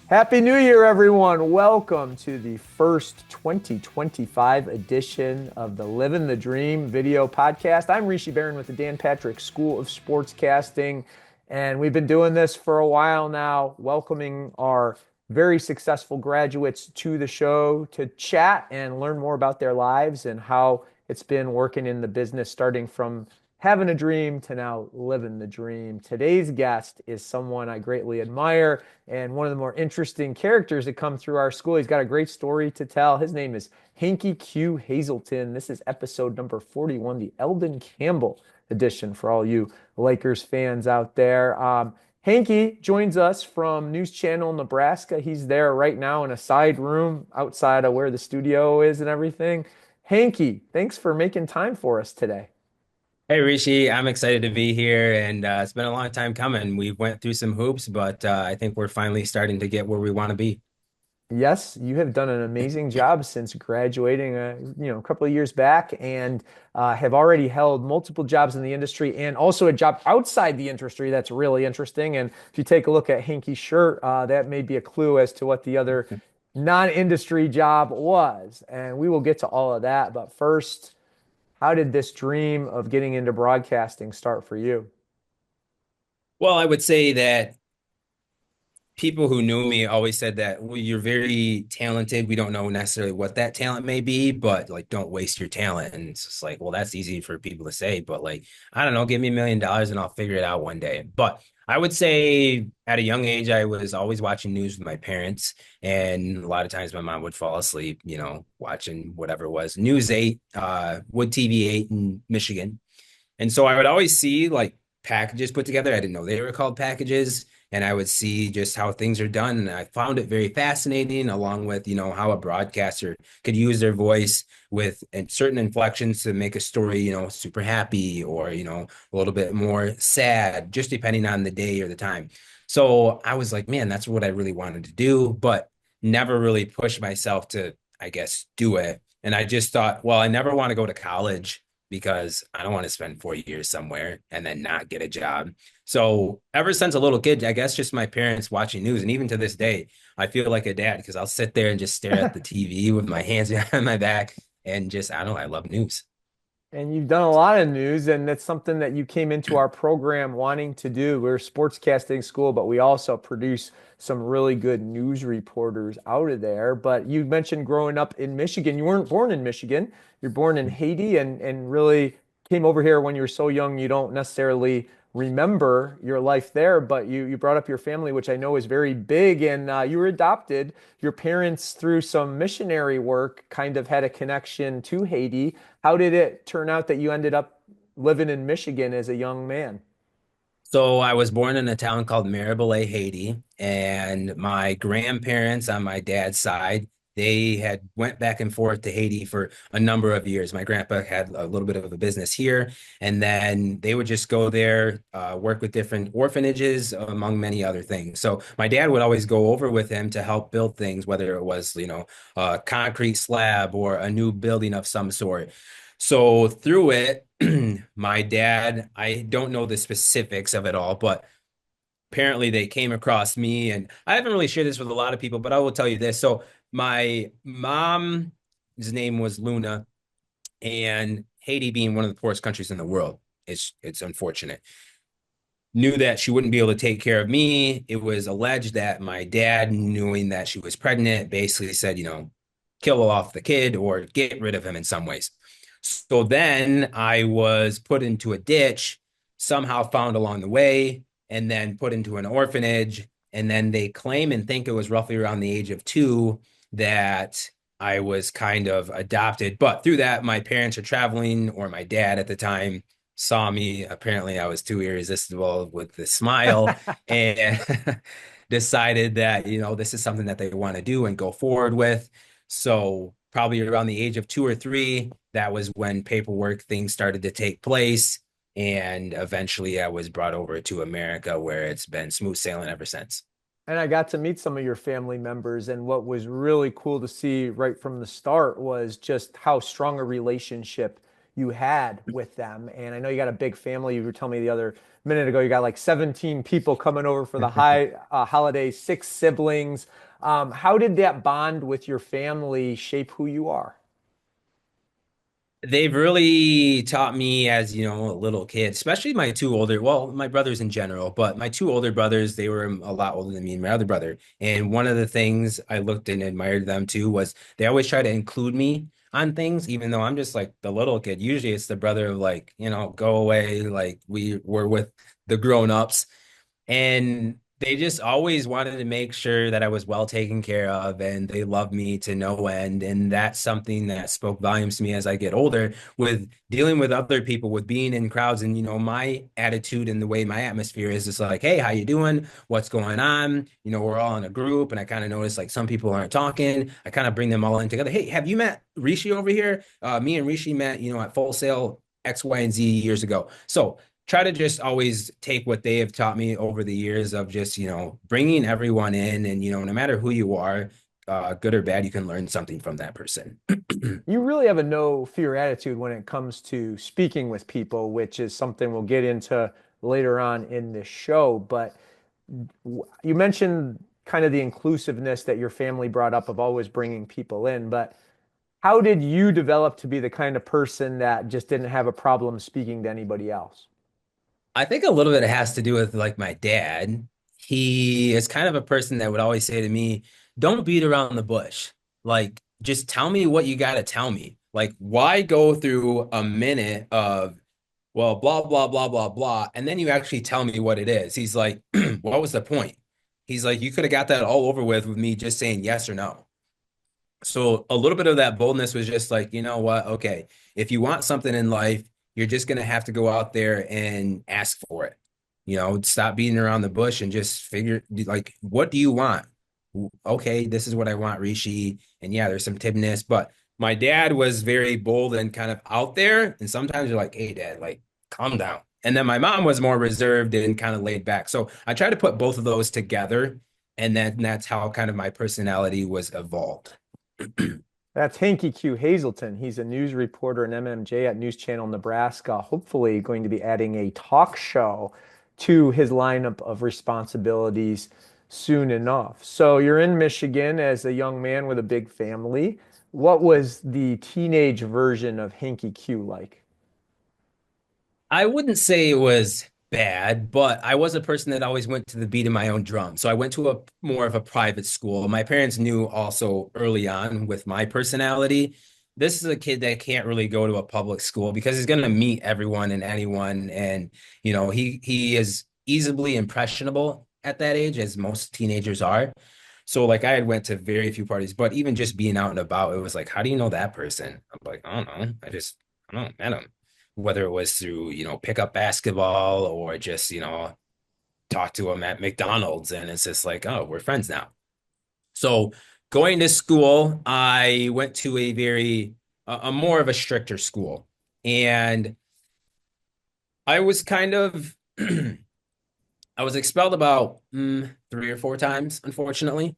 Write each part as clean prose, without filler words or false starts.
Happy New Year, everyone. Welcome to the first 2025 edition of the Livin The Dream video podcast. I'm Rishi Barran with the Dan Patrick School of Sportscasting, and we've been doing this for a while now, welcoming our very successful graduates to the show to chat and learn more about their lives and how it's been working in the business, starting from having a dream to now living the dream. Today's guest is someone I greatly admire and one of the more interesting characters that come through our school. He's got a great story to tell. His name is Hanky Q Hazelton. This is episode number 41, the Eldon Campbell edition for all you Lakers fans out there. Hanky joins us from News Channel Nebraska. He's there right now in a side room outside of where the studio is and everything. Hanky, thanks for making time for us today. Hey Rishi, I'm excited to be here, and it's been a long time coming. We went through some hoops, but I think we're finally starting to get where we want to be. Yes, you have done an amazing job since graduating, a couple of years back, and have already held multiple jobs in the industry and also a job outside the industry that's really interesting. And if you take a look at Hanky's shirt, that may be a clue as to what the other non-industry job was. And we will get to all of that. But first, how did this dream of getting into broadcasting start for you? Well, I would say that people who knew me always said that, well, you're very talented. We don't know necessarily what that talent may be, but like, don't waste your talent. And it's just like, well, that's easy for people to say, but like, I don't know, give me $1 million and I'll figure it out one day. But I would say at a young age, I was always watching news with my parents. And a lot of times my mom would fall asleep, watching whatever it was, News 8, Wood TV 8 in Michigan. And so I would always see like packages put together. I didn't know they were called packages. And I would see just how things are done. And I found it very fascinating, along with, how a broadcaster could use their voice with certain inflections to make a story, super happy or, a little bit more sad, just depending on the day or the time. So I was like, man, that's what I really wanted to do, but never really pushed myself to, I guess, do it. And I just thought, well, I never want to go to college because I don't want to spend 4 years somewhere and then not get a job. So ever since a little kid, I guess just my parents watching news, and even to this day, I feel like a dad because I'll sit there and just stare at the TV with my hands behind my back and just, I don't know, I love news. And you've done a lot of news, and that's something that you came into our program wanting to do. We're a sportscasting school, but we also produce some really good news reporters out of there. But you mentioned growing up in Michigan. You weren't born in Michigan. You're born in Haiti and really came over here when you were so young you don't necessarily remember your life there, but you brought up your family, which I know is very big, and you were adopted. Your parents, through some missionary work, kind of had a connection to Haiti. How did it turn out that you ended up living in Michigan as a young man? So I was born in a town called Maribel, Haiti, and my grandparents on my dad's side, they had went back and forth to Haiti for a number of years. My grandpa had a little bit of a business here, and then they would just go there, work with different orphanages, among many other things. So my dad would always go over with him to help build things, whether it was, a concrete slab or a new building of some sort. So through it, my dad, I don't know the specifics of it all, but apparently they came across me, and I haven't really shared this with a lot of people, but I will tell you this. So my mom's name was Luna, and Haiti being one of the poorest countries in the world, it's unfortunate. Knew that she wouldn't be able to take care of me. It was alleged that my dad, knowing that she was pregnant, basically said, kill off the kid or get rid of him in some ways. So then I was put into a ditch, somehow found along the way, and then put into an orphanage. And then they claim and think it was roughly around the age of 2 that I was kind of adopted. But through that, my parents are traveling, or my dad at the time saw me. Apparently, I was too irresistible with the smile and decided that, this is something that they want to do and go forward with. So probably around the age of 2 or 3, that was when paperwork things started to take place. And eventually I was brought over to America, where it's been smooth sailing ever since. And I got to meet some of your family members. And what was really cool to see right from the start was just how strong a relationship you had with them. And I know you got a big family. You were telling me the other minute ago, you got like 17 people coming over for the holidays, 6 siblings. How did that bond with your family shape who you are? They've really taught me as, a little kid, especially my two older, well, my brothers in general, but my two older brothers, they were a lot older than me and my other brother. And one of the things I looked and admired them too was they always try to include me on things, even though I'm just like the little kid. Usually it's the brother of like, go away. Like we were with the grown-ups. And they just always wanted to make sure that I was well taken care of, and they love me to no end. And that's something that spoke volumes to me as I get older with dealing with other people, with being in crowds. And, my attitude and the way my atmosphere is just like, hey, how you doing? What's going on? We're all in a group, and I kind of notice like some people aren't talking. I kind of bring them all in together. Hey, have you met Rishi over here? Me and Rishi met, at Full Sail X, Y, and Z years ago. So try to just always take what they have taught me over the years of just, bringing everyone in, and, no matter who you are, good or bad, you can learn something from that person. You really have a no fear attitude when it comes to speaking with people, which is something we'll get into later on in this show. But you mentioned kind of the inclusiveness that your family brought up of always bringing people in. But how did you develop to be the kind of person that just didn't have a problem speaking to anybody else? I think a little bit it has to do with like my dad. He is kind of a person that would always say to me, don't beat around the bush. Like, just tell me what you got to tell me. Like, why go through a minute of, well, blah, blah, blah, blah, blah, and then you actually tell me what it is? He's like, what was the point? He's like, you could have got that all over with me just saying yes or no. So a little bit of that boldness was just like, you know what? Okay, if you want something in life, you're just gonna have to go out there and ask for it. Stop beating around the bush and just figure like, what do you want? Okay, this is what I want, Rishi. And yeah, there's some timidness, but my dad was very bold and kind of out there. And sometimes you're like, hey, dad, like, calm down. And then my mom was more reserved and kind of laid back. So I try to put both of those together, and then that's how kind of my personality was evolved. That's Hanky Q Hazelton. He's a news reporter and MMJ at News Channel Nebraska. Hopefully, going to be adding a talk show to his lineup of responsibilities soon enough. So, you're in Michigan as a young man with a big family. What was the teenage version of Hanky Q like? I wouldn't say it was bad, but I was a person that always went to the beat of my own drum. So I went to a more of a private school. My parents knew also early on with my personality, this is a kid that can't really go to a public school because he's going to meet everyone and anyone. And, he is easily impressionable at that age, as most teenagers are. So like I had went to very few parties, but even just being out and about, it was like, how do you know that person? I'm like, I don't know. I don't know, met him, whether it was through, pick up basketball or just, talk to him at McDonald's. And it's just like, oh, we're friends now. So going to school, I went to a more of a stricter school. And I was kind of, I was expelled about 3 or 4 times, unfortunately.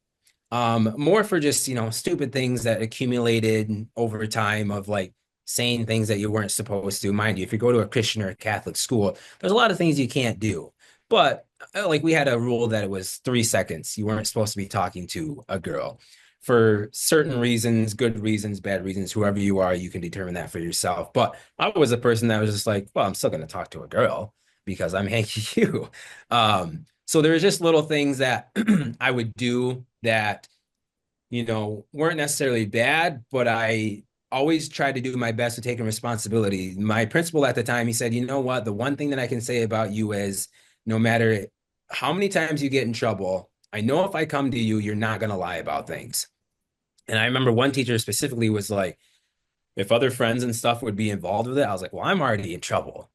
More for just, stupid things that accumulated over time of like saying things that you weren't supposed to. Mind you, if you go to a Christian or a Catholic school, there's a lot of things you can't do. But like we had a rule that it was 3 seconds. You weren't supposed to be talking to a girl for certain reasons, good reasons, bad reasons, whoever you are, you can determine that for yourself. But I was a person that was just like, well, I'm still going to talk to a girl because I'm Hanky Q. So there was just little things that I would do that, weren't necessarily bad, but I always tried to do my best to take responsibility. My principal at the time, he said, you know what? The one thing that I can say about you is no matter how many times you get in trouble, I know if I come to you, you're not going to lie about things. And I remember one teacher specifically was like, if other friends and stuff would be involved with it, I was like, well, I'm already in trouble.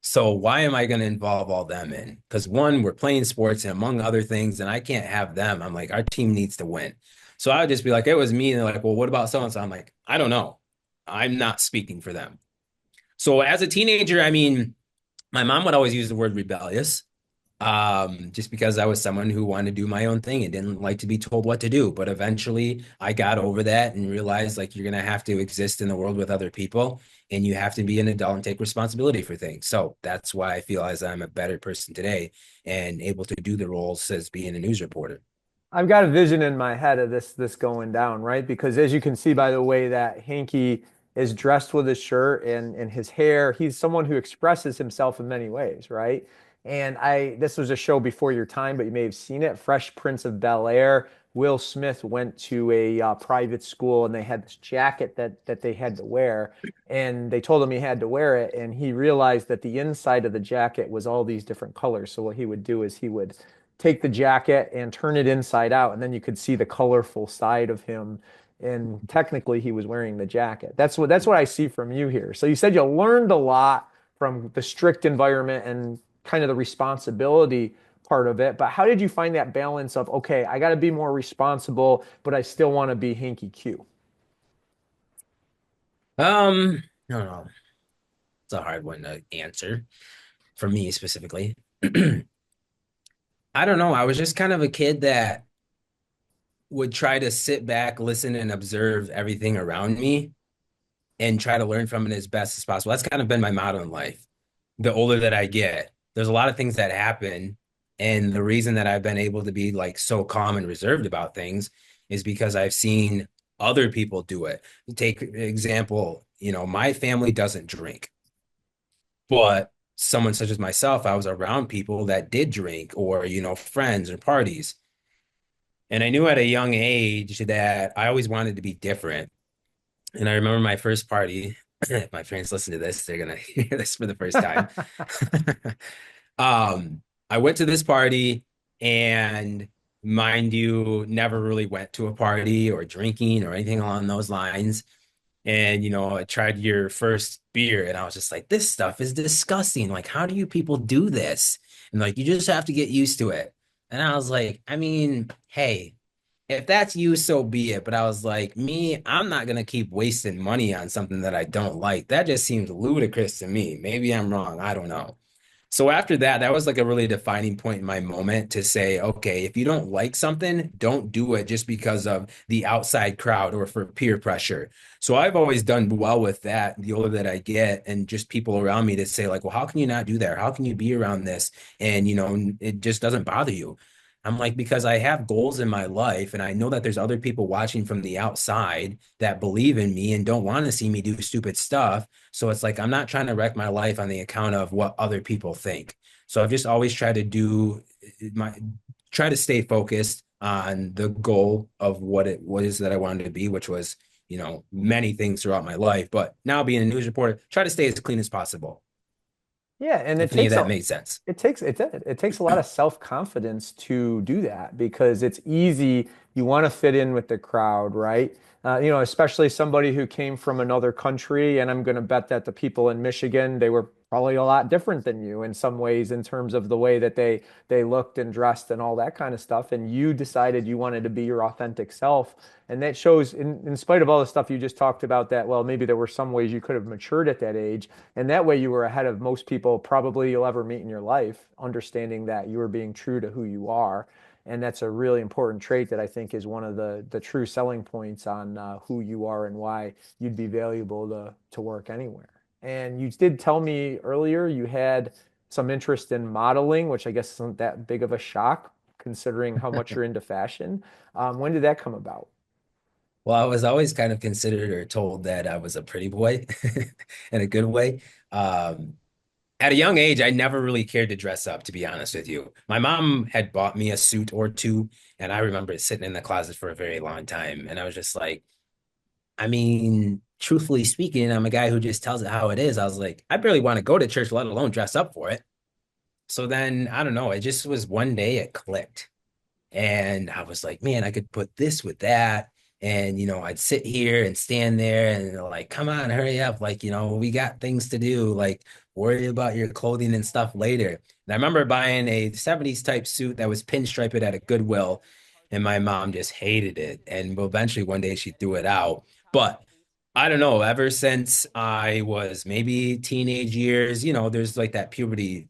So why am I going to involve all them in? Because one, we're playing sports and among other things, and I can't have them. I'm like, our team needs to win. So I would just be like, it was me. And they're like, well, what about so and so? I'm like, I don't know. I'm not speaking for them. So as a teenager, I mean, my mom would always use the word rebellious. just because I was someone who wanted to do my own thing and didn't like to be told what to do. But eventually I got over that and realized like you're gonna have to exist in the world with other people and you have to be an adult and take responsibility for things. So that's why I feel as I'm a better person today and able to do the roles as being a news reporter. I've got a vision in my head of this going down, right? Because as you can see by the way that Hanky is dressed with his shirt and his hair, he's someone who expresses himself in many ways, right? And this was a show before your time, but you may have seen it, Fresh Prince of Bel-Air. Will Smith went to a private school and they had this jacket that they had to wear, and they told him he had to wear it, and he realized that the inside of the jacket was all these different colors. So what he would do is he would take the jacket and turn it inside out, and then you could see the colorful side of him. And technically, he was wearing the jacket. That's what I see from you here. So you said you learned a lot from the strict environment and kind of the responsibility part of it. But how did you find that balance of, okay, I got to be more responsible, but I still want to be Hanky Q? I don't know. It's a hard one to answer for me specifically. I don't know. I was just kind of a kid that would try to sit back, listen, and observe everything around me and try to learn from it as best as possible. That's kind of been my motto in life. The older that I get, there's a lot of things that happen. And the reason that I've been able to be like so calm and reserved about things is because I've seen other people do it. Take example, my family doesn't drink, but someone such as myself, I was around people that did drink or, friends or parties. And I knew at a young age that I always wanted to be different. And I remember my first party. If my parents listen to this, they're gonna hear this for the first time. I went to this party, and mind you, never really went to a party or drinking or anything along those lines. And I tried your first beer, and I was just like, this stuff is disgusting. Like, how do you people do this? And like, you just have to get used to it. And I was like, I mean, hey, if that's you, so be it. But I was like, me, I'm not gonna keep wasting money on something that I don't like. That just seems ludicrous to me. Maybe I'm wrong. I don't know. So after that, that was like a really defining point in my moment to say, okay, if you don't like something, don't do it just because of the outside crowd or for peer pressure. So I've always done well with that the older that I get, and just people around me to say like, well, how can you not do that? How can you be around this? And it just doesn't bother you. I'm like, because I have goals in my life and I know that there's other people watching from the outside that believe in me and don't want to see me do stupid stuff. So it's like, I'm not trying to wreck my life on the account of what other people think. So I've just always tried to try to stay focused on the goal of what it was that I wanted to be, which was, many things throughout my life. But now being a news reporter, try to stay as clean as possible. Yeah, and If any of that made sense. it takes a lot of self-confidence to do that because it's easy. You want to fit in with the crowd, right? Especially somebody who came from another country, and I'm going to bet that the people in Michigan, they were probably a lot different than you in some ways in terms of the way that they looked and dressed and all that kind of stuff. And you decided you wanted to be your authentic self. And that shows in spite of all the stuff you just talked about that, well, maybe there were some ways you could have matured at that age. And that way you were ahead of most people probably you'll ever meet in your life, understanding that you were being true to who you are. And that's a really important trait that I think is one of the true selling points on who you are and why you'd be valuable to work anywhere. And you did tell me earlier you had some interest in modeling, which I guess isn't that big of a shock considering how much you're into fashion. When did that come about? Well, I was always kind of considered or told that I was a pretty boy in a good way. At a young age, I never really cared to dress up, to be honest with you. My mom had bought me a suit or two, and I remember it sitting in the closet for a very long time. And I was just like, I mean, truthfully speaking, I'm a guy who just tells it how it is. I was like, I barely want to go to church, let alone dress up for it. So then, I don't know, it just was one day it clicked. And I was like, man, I could put this with that. And, I'd sit here and stand there and they're like, come on, hurry up. Like, we got things to do. Like, worry about your clothing and stuff later. And I remember buying a 70s type suit that was pinstriped at a Goodwill. And my mom just hated it. And eventually one day she threw it out. But I don't know, ever since I was maybe teenage years, there's like that puberty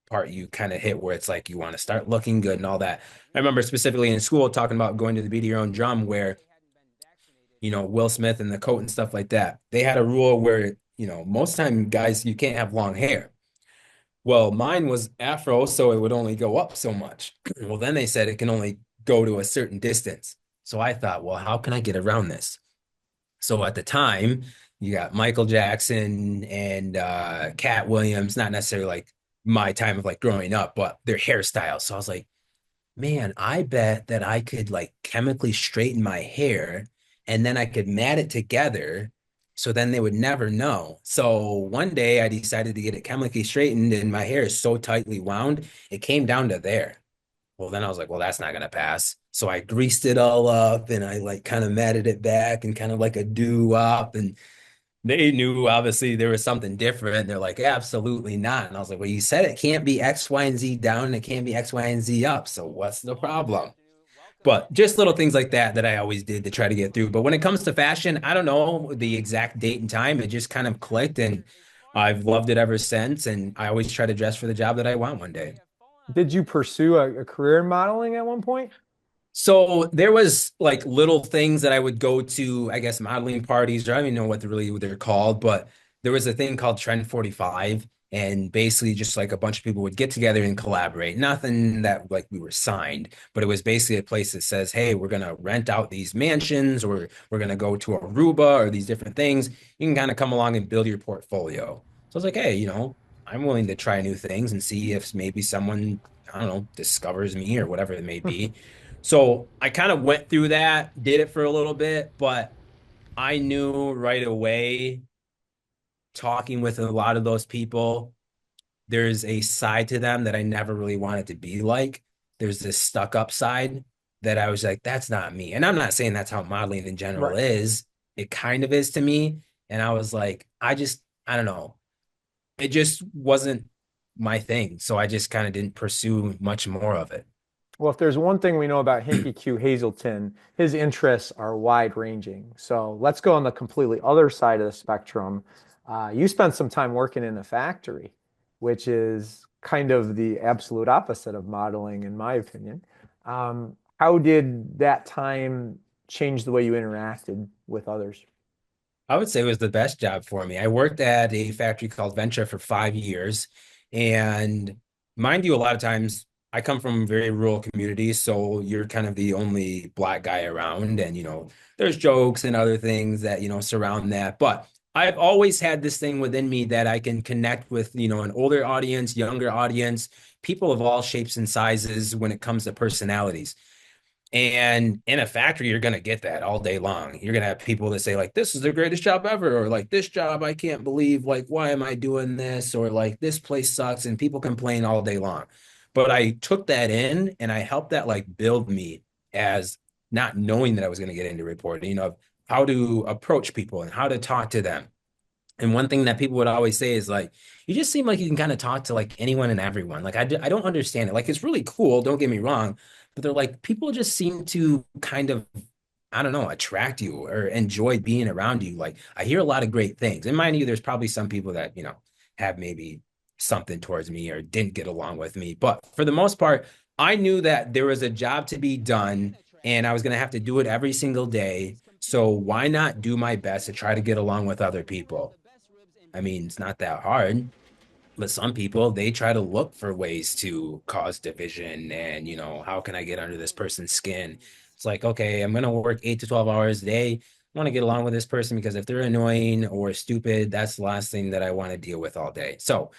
part you kind of hit where it's like you want to start looking good and all that. I remember specifically in school talking about going to the beat of your own drum where, Will Smith and the coat and stuff like that. They had a rule where, most time guys, you can't have long hair. Well, mine was afro, so it would only go up so much. Well, then they said it can only go to a certain distance. So I thought, well, how can I get around this? So at the time, you got Michael Jackson and Cat Williams, not necessarily like my time of like growing up, but their hairstyles. So I was like, man, I bet that I could like chemically straighten my hair and then I could mat it together so then they would never know. So one day I decided to get it chemically straightened and my hair is so tightly wound, it came down to there. Well, then I was like, well, that's not gonna pass. So I greased it all up and I like kind of matted it back and kind of like a doo-wop. And they knew obviously there was something different. They're like, absolutely not. And I was like, well, you said it can't be X, Y, and Z down and it can't be X, Y, and Z up. So what's the problem? But just little things like that I always did to try to get through. But when it comes to fashion, I don't know the exact date and time. It just kind of clicked and I've loved it ever since. And I always try to dress for the job that I want one day. Did you pursue a career in modeling at one point? So there was like little things that I would go to, I guess, modeling parties, or I don't even know what they're called, but there was a thing called Trend 45, and basically just like a bunch of people would get together and collaborate. Nothing that like we were signed, but it was basically a place that says, hey, we're gonna rent out these mansions, or we're gonna go to Aruba, or these different things. You can kind of come along and build your portfolio. So I was like, hey, I'm willing to try new things and see if maybe someone, I don't know, discovers me or whatever it may be. So I kind of went through that, did it for a little bit, but I knew right away, talking with a lot of those people, there's a side to them that I never really wanted to be like. There's this stuck up side that I was like, that's not me. And I'm not saying that's how modeling in general Right. is. It kind of is to me. And I was like, I don't know. It just wasn't my thing. So I just kind of didn't pursue much more of it. Well, if there's one thing we know about Hanky Q Hazelton, his interests are wide ranging. So let's go on the completely other side of the spectrum. You spent some time working in a factory, which is kind of the absolute opposite of modeling, in my opinion. How did that time change the way you interacted with others? I would say it was the best job for me. I worked at a factory called Venture for 5 years. And mind you, a lot of times I come from very rural communities, so you're kind of the only black guy around. And, there's jokes and other things that, surround that. But I've always had this thing within me that I can connect with, an older audience, younger audience, people of all shapes and sizes when it comes to personalities. And in a factory, you're going to get that all day long. You're going to have people that say, like, this is the greatest job ever, or like, this job, I can't believe, like, why am I doing this? Or like, this place sucks. And people complain all day long. But I took that in and I helped that like build me as not knowing that I was going to get into reporting, of how to approach people and how to talk to them. And one thing that people would always say is like, you just seem like you can kind of talk to like anyone and everyone. Like, I don't understand it. Like, it's really cool. Don't get me wrong. But they're like, people just seem to kind of, I don't know, attract you or enjoy being around you. Like, I hear a lot of great things. And mind you, there's probably some people that, have maybe something towards me or didn't get along with me. But for the most part, I knew that there was a job to be done and I was going to have to do it every single day. So why not do my best to try to get along with other people? I mean, it's not that hard, but some people they try to look for ways to cause division and, how can I get under this person's skin? It's like, okay, I'm gonna work 8 to 12 hours a day. I want to get along with this person because if they're annoying or stupid, that's the last thing that I want to deal with all day. So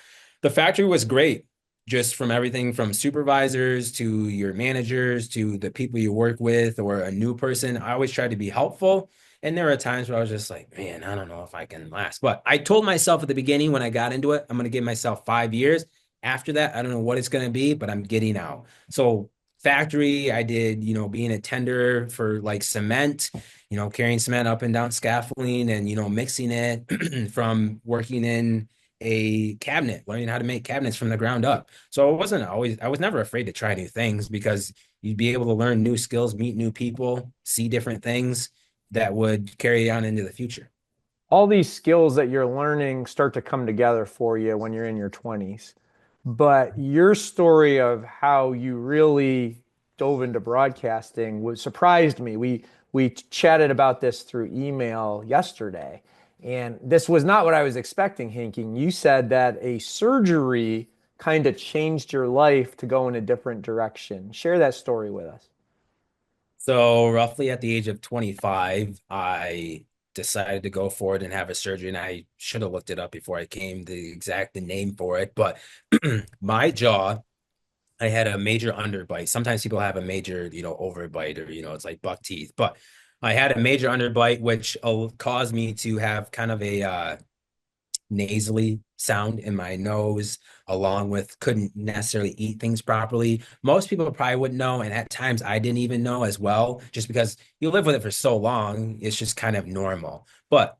the factory was great, just from everything from supervisors to your managers to the people you work with or a new person. I always try to be helpful. And there are times where I was just like, man, I don't know if I can last. But I told myself at the beginning when I got into it, I'm going to give myself 5 years. After that, I don't know what it's going to be, but I'm getting out. So factory, I did, being a tender for like cement, carrying cement up and down scaffolding and, mixing it from working in a cabinet, learning how to make cabinets from the ground up. So I was never afraid to try new things because you'd be able to learn new skills, meet new people, see different things that would carry on into the future. All these skills that you're learning start to come together for you when you're in your 20s. But your story of how you really dove into broadcasting was surprised me. We chatted about this through email yesterday, and this was not what I was expecting, Hanky. You said that a surgery kind of changed your life to go in a different direction. Share that story with us. So roughly at the age of 25, I decided to go for it and have a surgery. And I should have looked it up before I came the name for it. But my jaw, I had a major underbite. Sometimes people have a major, overbite or, it's like buck teeth. But I had a major underbite, which caused me to have kind of a nasally sound in my nose, along with couldn't necessarily eat things properly. Most people probably wouldn't know, and at times I didn't even know as well, just because you live with it for so long, it's just kind of normal. But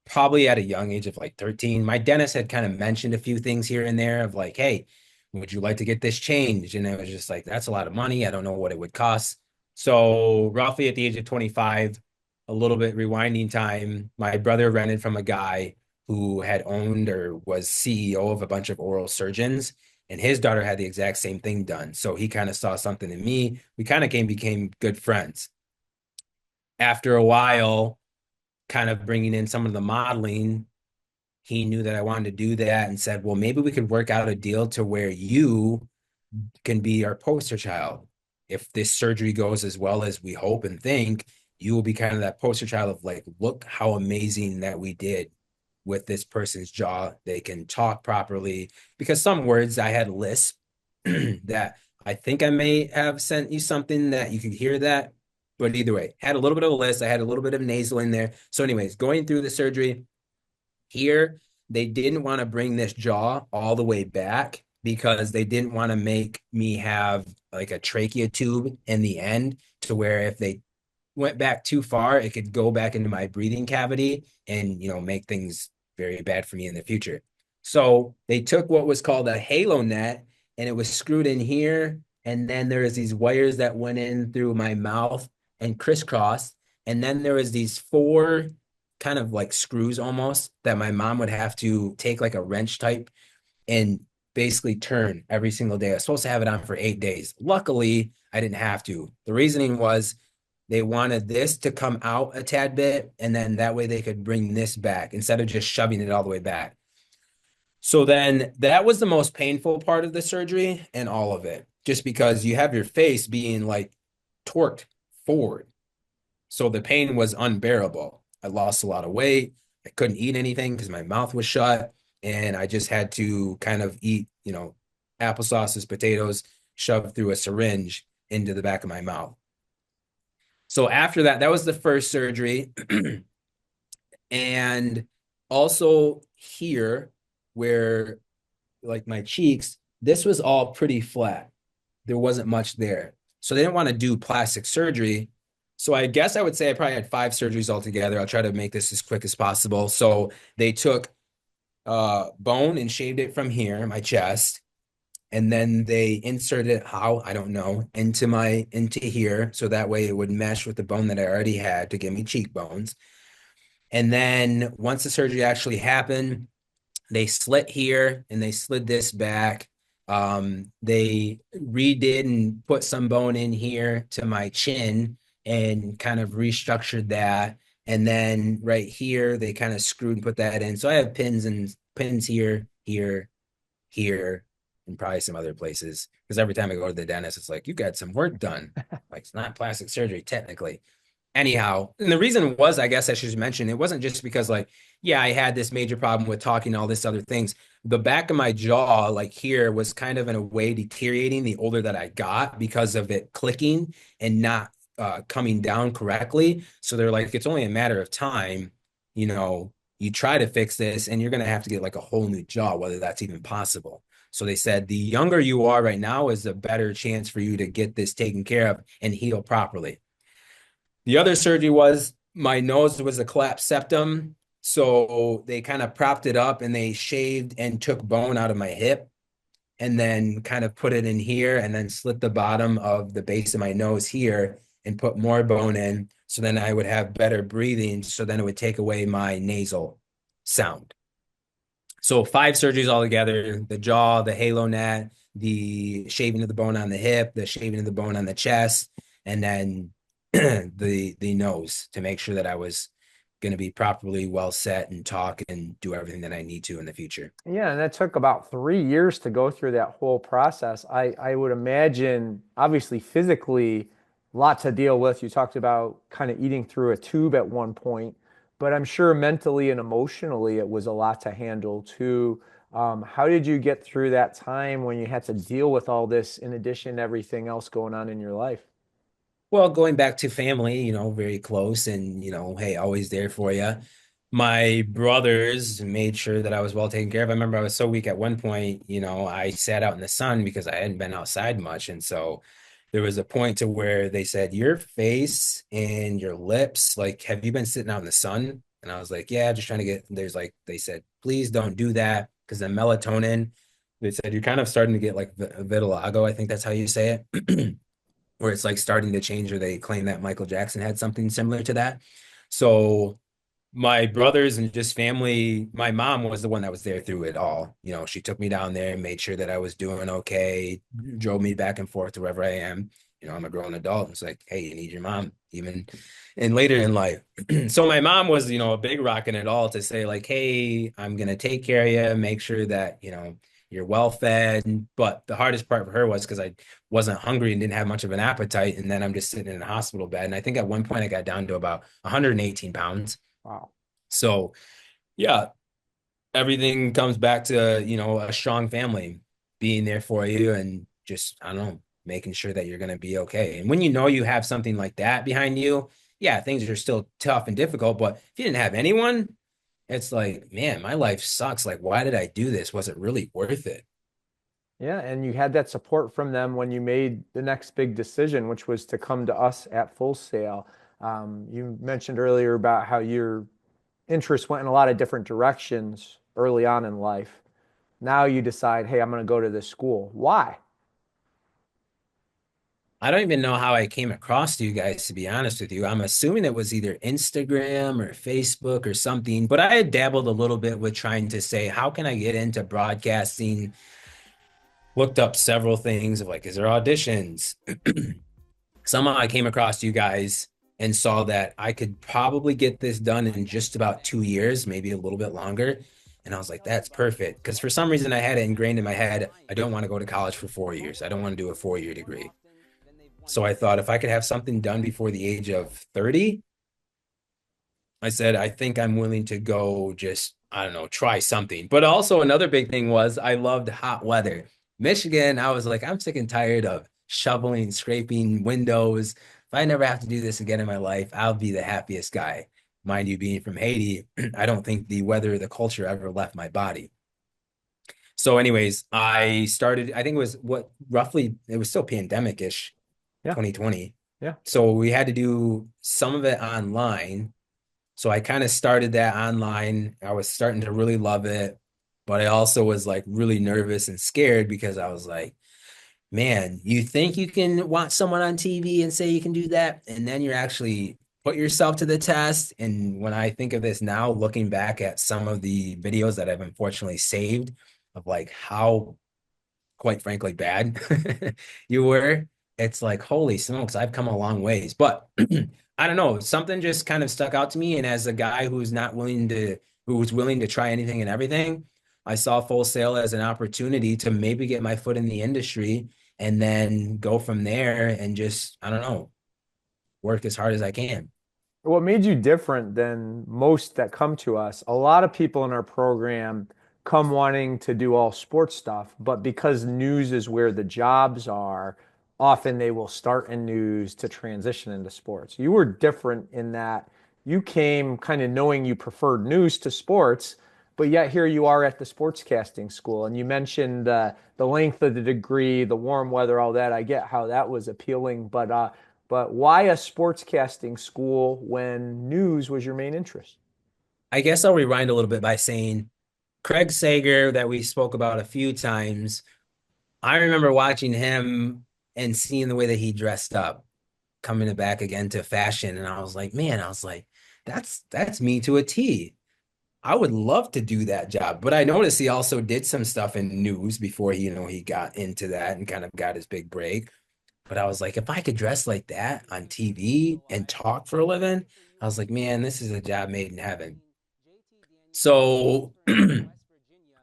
probably at a young age of like 13, my dentist had kind of mentioned a few things here and there of like, hey, would you like to get this changed? And I was just like, that's a lot of money. I don't know what it would cost. So roughly at the age of 25, a little bit rewinding time, my brother rented from a guy who had owned or was CEO of a bunch of oral surgeons, and his daughter had the exact same thing done. So he kind of saw something in me. We kind of became good friends. After a while, kind of bringing in some of the modeling, he knew that I wanted to do that and said, well, maybe we could work out a deal to where you can be our poster child. If this surgery goes as well as we hope and think, you will be kind of that poster child of like, look how amazing that we did with this person's jaw. They can talk properly, because some words I had lisp that I think I may have sent you something that you could hear that. But either way, had a little bit of a lisp. I had a little bit of nasal in there. So anyways, going through the surgery here, they didn't want to bring this jaw all the way back because they didn't want to make me have like a trachea tube in the end, to where if they went back too far, it could go back into my breathing cavity and, make things very bad for me in the future. So they took what was called a halo net, and it was screwed in here. And then there was these wires that went in through my mouth and crisscrossed. And then there was these four kind of like screws almost that my mom would have to take like a wrench type and basically turn every single day. I was supposed to have it on for 8 days. Luckily, I didn't have to. The reasoning was they wanted this to come out a tad bit, and then that way they could bring this back instead of just shoving it all the way back. So then that was the most painful part of the surgery and all of it, just because you have your face being like torqued forward. So the pain was unbearable. I lost a lot of weight. I couldn't eat anything because my mouth was shut. And I just had to kind of eat, applesauces, potatoes, shoved through a syringe into the back of my mouth. So after that, that was the first surgery. And also here, where like my cheeks, this was all pretty flat. There wasn't much there. So they didn't want to do plastic surgery. So I guess I would say I probably had 5 surgeries altogether. I'll try to make this as quick as possible. So they took bone and shaved it from here, my chest. And then they inserted it, how, I don't know, into here. So that way it would mesh with the bone that I already had to give me cheekbones. And then once the surgery actually happened, they slit here and they slid this back. They redid and put some bone in here to my chin and kind of restructured that. And then right here, they kind of screwed and put that in. So I have pins here, here, and probably some other places. Because every time I go to the dentist, it's like, you got some work done. Like, it's not plastic surgery, technically. Anyhow, and the reason was, I guess I should mention, it wasn't just because, like, yeah, I had this major problem with talking, all this other things. The back of my jaw, like here, was kind of in a way deteriorating the older that I got because of it clicking and not coming down correctly. So they're like, it's only a matter of time, you try to fix this and you're going to have to get like a whole new jaw, whether that's even possible. So they said the younger you are right now is a better chance for you to get this taken care of and heal properly. The other surgery was my nose was a collapsed septum. So they kind of propped it up and they shaved and took bone out of my hip and then kind of put it in here and then slit the bottom of the base of my nose here and put more bone in. So then I would have better breathing. So then it would take away my nasal sound. So 5 surgeries altogether: the jaw, the halo net, the shaving of the bone on the hip, the shaving of the bone on the chest, and then the nose, to make sure that I was going to be properly well set and talk and do everything that I need to in the future. Yeah, and that took about 3 years to go through that whole process. I would imagine, obviously, physically, a lot to deal with. You talked about kind of eating through a tube at one point, but I'm sure mentally and emotionally it was a lot to handle too. How did you get through that time when you had to deal with all this in addition to everything else going on in your life? Well, going back to family, very close and, hey, always there for you. My brothers made sure that I was well taken care of. I remember I was so weak at one point, I sat out in the sun because I hadn't been outside much. And so there was a point to where they said, your face and your lips, like, have you been sitting out in the sun? And I was like, yeah, just trying to they said, please don't do that because the melatonin, they said, you're kind of starting to get like vitiligo. I think that's how you say it. Where it's like starting to change, or they claim that Michael Jackson had something similar to that. So my brothers and just family, my mom was the one that was there through it all. She took me down there and made sure that I was doing okay, drove me back and forth to wherever I am. I'm a grown adult. It's like, hey, you need your mom, even and later in life. So my mom was, a big rock in it all to say, like, hey, I'm gonna take care of you, make sure that, you're well fed. But the hardest part for her was because I wasn't hungry and didn't have much of an appetite. And then I'm just sitting in a hospital bed. And I think at one point I got down to about 118 pounds. Wow. So yeah, everything comes back to, a strong family being there for you and just, I don't know, making sure that you're going to be okay. And when you have something like that behind you, yeah, things are still tough and difficult. But if you didn't have anyone, it's like, man, my life sucks. Like, why did I do this? Was it really worth it? Yeah, and you had that support from them when you made the next big decision, which was to come to us at Full Sail. You mentioned earlier about how your interests went in a lot of different directions early on in life. Now you decide, hey, I'm going to go to this school. Why? I don't even know how I came across you guys, to be honest with you. I'm assuming it was either Instagram or Facebook or something, but I had dabbled a little bit with trying to say, how can I get into broadcasting? Looked up several things of like, is there auditions? Somehow I came across you guys and saw that I could probably get this done in just about 2 years, maybe a little bit longer. And I was like, that's perfect. Because for some reason I had it ingrained in my head, I don't want to go to college for 4 years. I don't want to do a 4 year degree. So I thought if I could have something done before the age of 30, I said, I think I'm willing to go just, I don't know, try something. But also another big thing was I loved hot weather. Michigan, I was like, I'm sick and tired of shoveling, scraping windows. If I never have to do this again in my life, I'll be the happiest guy. Mind you, being from Haiti, I don't think the weather or the culture ever left my body. So, anyways, I started, I think it was it was still pandemic-ish, Yeah, 2020. yeah. So we had to do some of it online. So I kind of started that online. I was starting to really love it, but I also was like really nervous and scared because I was like, man, you think you can watch someone on TV and say you can do that, and then you're actually put yourself to the test. And when I think of this now, looking back at some of the videos that I've unfortunately saved of like how, quite frankly, bad you were, it's like, holy smokes, I've come a long ways. But I don't know, something just kind of stuck out to me. And as a guy who was willing to try anything and everything, I saw Full Sail as an opportunity to maybe get my foot in the industry and then go from there and just, I don't know, work as hard as I can. What made you different than most that come to us? A lot of people in our program come wanting to do all sports stuff, but because news is where the jobs are, often they will start in news to transition into sports. You were different in that you came kind of knowing you preferred news to sports, but yet here you are at the sportscasting school. And you mentioned the length of the degree, the warm weather, all that. I get how that was appealing, but why a sportscasting school when news was your main interest? I guess I'll rewind a little bit by saying Craig Sager, that we spoke about a few times. I remember watching him and seeing the way that he dressed up, coming back again to fashion. And I was like, man, that's me to a T. I would love to do that job, but I noticed he also did some stuff in news before he got into that and kind of got his big break. But I was like, if I could dress like that on TV and talk for a living, I was like, man, this is a job made in heaven. So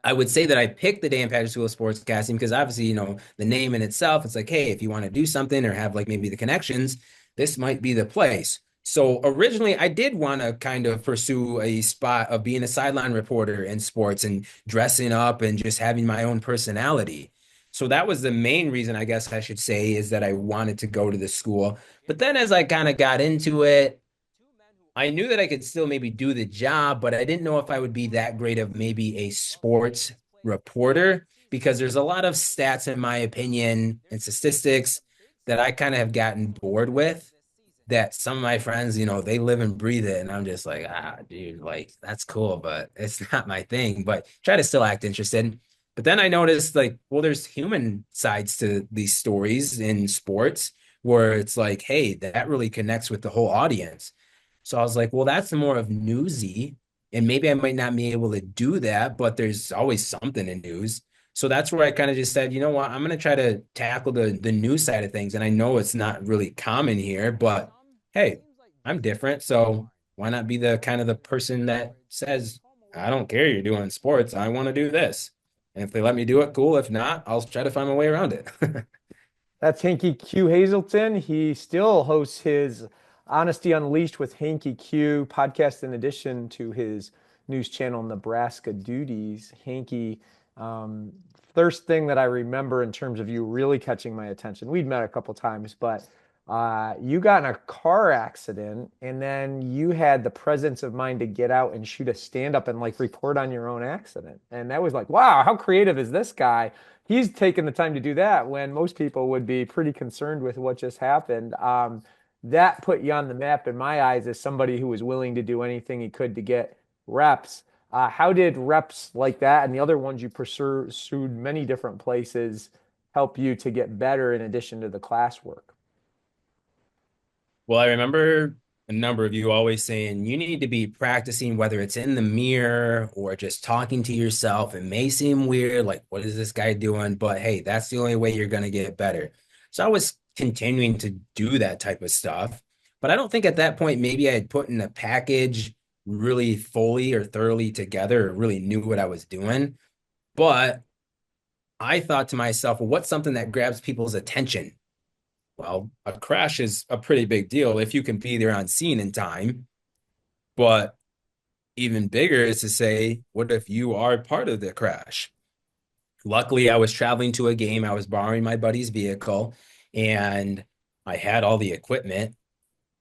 I would say that I picked the Dan Patrick School of Sportscasting because obviously, the name in itself, it's like, hey, if you want to do something or have like maybe the connections, this might be the place. So originally, I did want to kind of pursue a spot of being a sideline reporter in sports and dressing up and just having my own personality. So that was the main reason, I guess I should say, is that I wanted to go to the school. But then as I kind of got into it, I knew that I could still maybe do the job, but I didn't know if I would be that great of maybe a sports reporter because there's a lot of stats, in my opinion, and statistics that I kind of have gotten bored with. That some of my friends, they live and breathe it. And I'm just like, dude, like, that's cool, but it's not my thing. But try to still act interested. But then I noticed, like, well, there's human sides to these stories in sports where it's like, hey, that really connects with the whole audience. So I was like, well, that's more of newsy. And maybe I might not be able to do that, but there's always something in news. So that's where I kind of just said, you know what, I'm gonna try to tackle the news side of things. And I know it's not really common here, but hey, I'm different. So why not be the kind of the person that says, I don't care you're doing sports, I want to do this. And if they let me do it, cool. If not, I'll try to find my way around it. That's Hanky Q Hazelton. He still hosts his Honesty Unleashed with Hanky Q podcast in addition to his news channel Nebraska duties. Hanky, um, first thing that I remember in terms of you really catching my attention, we'd met a couple times, but you got in a car accident and then you had the presence of mind to get out and shoot a stand up and like report on your own accident. And that was like, wow, how creative is this guy? He's taken the time to do that when most people would be pretty concerned with what just happened. That put you on the map in my eyes as somebody who was willing to do anything he could to get reps. How did reps like that and the other ones you pursued many different places help you to get better in addition to the classwork? Well, I remember a number of you always saying you need to be practicing, whether it's in the mirror or just talking to yourself. It may seem weird, like, what is this guy doing? But hey, that's the only way you're going to get better. So I was continuing to do that type of stuff. But I don't think at that point, maybe I had put in a package really fully or thoroughly together or really knew what I was doing. But I thought to myself, well, what's something that grabs people's attention? Well, a crash is a pretty big deal if you can be there on scene in time. But even bigger is to say, what if you are part of the crash? Luckily, I was traveling to a game. I was borrowing my buddy's vehicle and I had all the equipment.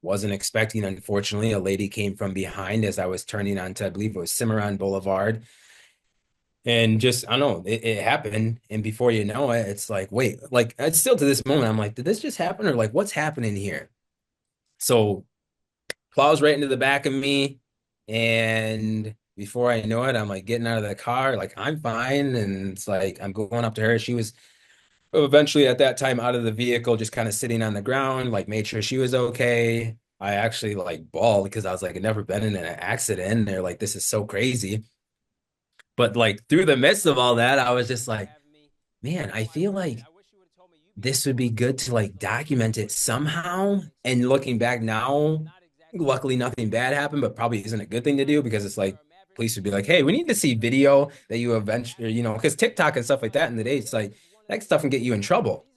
Wasn't expecting, unfortunately, a lady came from behind as I was turning onto, I believe it was Cimarron Boulevard. And just, I don't know, it happened. And before you know it, it's like, wait, like, it's still to this moment, I'm like, did this just happen? Or like, what's happening here? So plows right into the back of me. And before I know it, I'm like getting out of the car, like I'm fine. And it's like I'm going up to her. She was eventually at that time out of the vehicle, just kind of sitting on the ground, like made sure she was okay. I actually like bawled because I was like, I've never been in an accident. They're like, this is so crazy. But like through the midst of all that, I was just like, man, I feel like this would be good to like document it somehow. And looking back now, luckily nothing bad happened, but probably isn't a good thing to do because it's like police would be like, hey, we need to see video that you eventually, because TikTok and stuff like that in the day, it's like that stuff can get you in trouble.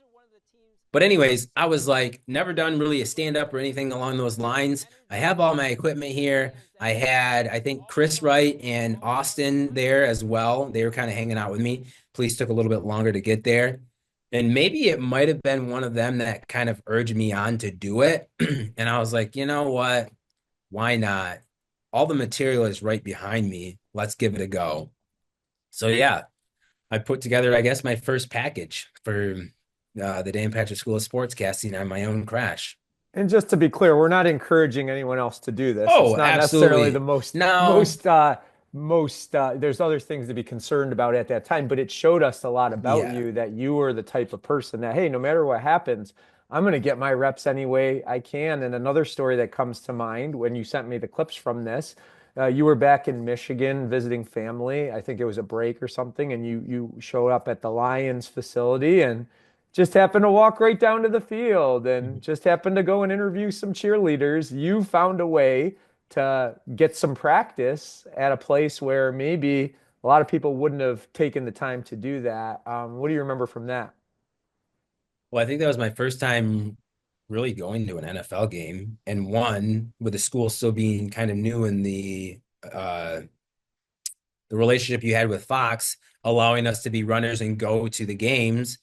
But anyways, I was like never done really a stand up or anything along those lines. I have all my equipment here. I had, I think, Chris Wright and Austin there as well. They were kind of hanging out with me. Police took a little bit longer to get there. And maybe it might have been one of them that kind of urged me on to do it. And I was like, you know what? Why not? All the material is right behind me. Let's give it a go. So yeah, I put together, I guess, my first package for the Dan Patrick School of Sportscasting on my own crash. And just to be clear, we're not encouraging anyone else to do this. It's Oh, not necessarily the absolutely. most No, there's other things to be concerned about at that time, but it showed us a lot about yeah. you that you were the type of person that, hey, no matter what happens, I'm going to get my reps any way I can. And another story that comes to mind when you sent me the clips from this, You were back in Michigan visiting family. I think it was a break or something, and you showed up at the Lions facility and just happened to walk right down to the field and just happened to go and interview some cheerleaders. You found a way to get some practice at a place where maybe a lot of people wouldn't have taken the time to do that. What do you remember from that? Well, I think that was my first time really going to an NFL game, and one with the school still being kind of new in the relationship you had with Fox, allowing us to be runners and go to the games.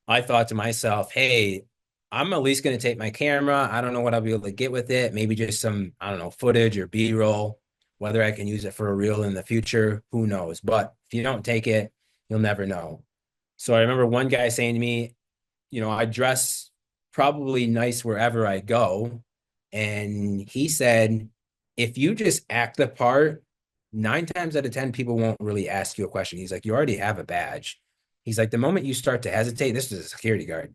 I thought to myself, hey, I'm at least going to take my camera. I don't know what I'll be able to get with it. Maybe just some, I don't know, footage or B-roll. Whether I can use it for a reel in the future, who knows? But if you don't take it, you'll never know. So I remember one guy saying to me, I dress probably nice wherever I go. And he said, if you just act the part, 9 times out of 10, people won't really ask you a question. He's like, you already have a badge. He's like, the moment you start to hesitate, this is a security guard.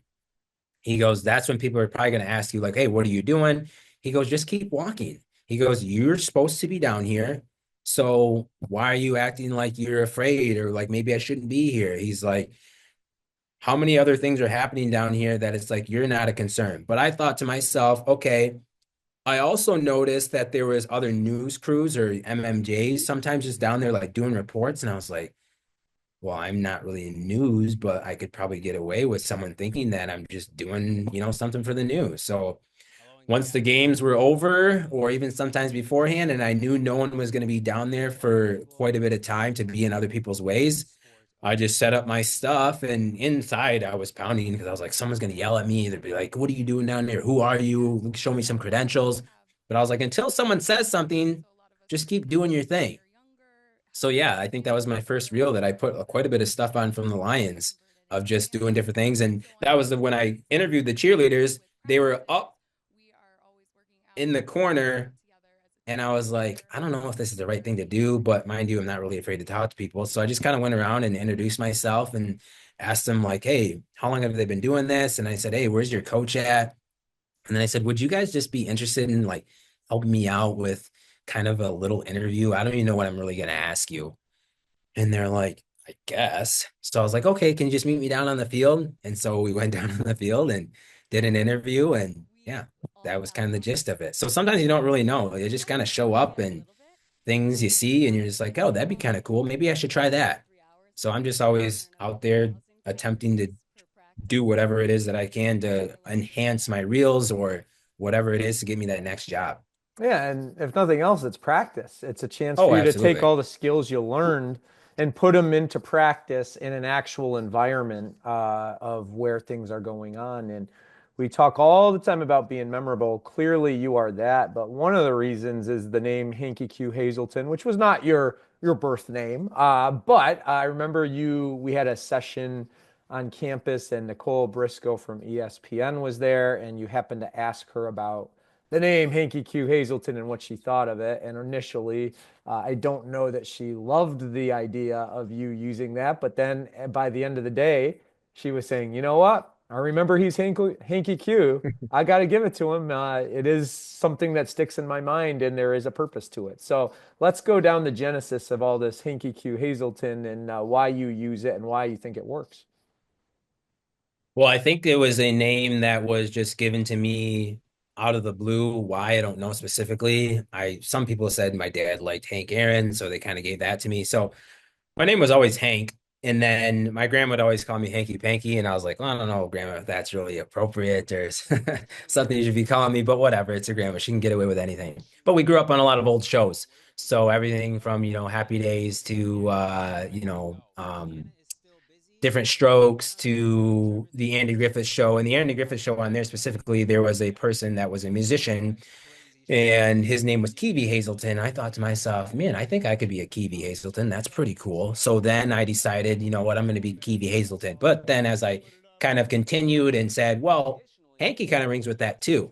He goes, that's when people are probably going to ask you, like, hey, what are you doing? He goes, just keep walking. He goes, you're supposed to be down here. So why are you acting like you're afraid or like maybe I shouldn't be here? He's like, how many other things are happening down here that it's like you're not a concern? But I thought to myself, okay, I also noticed that there was other news crews or MMJs sometimes just down there like doing reports. And I was like, well, I'm not really in news, but I could probably get away with someone thinking that I'm just doing, something for the news. So once the games were over, or even sometimes beforehand, and I knew no one was going to be down there for quite a bit of time to be in other people's ways, I just set up my stuff. And inside, I was pounding because I was like, someone's going to yell at me. They'd be like, what are you doing down there? Who are you? Show me some credentials. But I was like, until someone says something, just keep doing your thing. So yeah, I think that was my first reel that I put quite a bit of stuff on from the Lions of just doing different things. And that was when I interviewed the cheerleaders. They were up in the corner, and I was like, I don't know if this is the right thing to do, but mind you, I'm not really afraid to talk to people. So I just kind of went around and introduced myself and asked them like, hey, how long have they been doing this? And I said, hey, where's your coach at? And then I said, would you guys just be interested in like helping me out with kind of a little interview? I don't even know what I'm really going to ask you. And they're like, I guess. So I was like, okay, can you just meet me down on the field? And so we went down on the field and did an interview. And yeah, that was kind of the gist of it. So sometimes you don't really know. You just kind of show up and things you see and you're just like, oh, that'd be kind of cool. Maybe I should try that. So I'm just always out there attempting to do whatever it is that I can to enhance my reels or whatever it is to get me that next job. Yeah, and if nothing else, it's practice. It's a chance for Oh, you to take absolutely. all the skills you learned and put them into practice in an actual environment of where things are going on. And we talk all the time about being memorable. Clearly, you are that. But one of the reasons is the name Hanky Q Hazelton, which was not your birth name. But I remember we had a session on campus, and Nicole Briscoe from ESPN was there, and you happened to ask her about the name Hanky Q Hazelton and what she thought of it. And initially, I don't know that she loved the idea of you using that. But then by the end of the day, she was saying, you know what? I remember he's Hanky Q. I got to give it to him. It is something that sticks in my mind, and there is a purpose to it. So let's go down the genesis of all this Hanky Q Hazelton and why you use it and why you think it works. Well, I think it was a name that was just given to me out of the blue. Why, I don't know specifically. Some people said my dad liked Hank Aaron, so they kind of gave that to me. So my name was always Hank. And then my grandma would always call me Hanky Panky. And I was like, well, I don't know, grandma, if that's really appropriate or something you should be calling me, but whatever. It's her grandma. She can get away with anything. But we grew up on a lot of old shows. So everything from, Happy Days to, Different Strokes to the Andy Griffith Show. And the Andy Griffith Show on there specifically, there was a person that was a musician and his name was Kiwi Hazelton. I thought to myself, man, I think I could be a Kiwi Hazelton. That's pretty cool. So then I decided, you know what, I'm going to be Kiwi Hazelton. But then as I kind of continued and said, well, Hanky kind of rings with that too.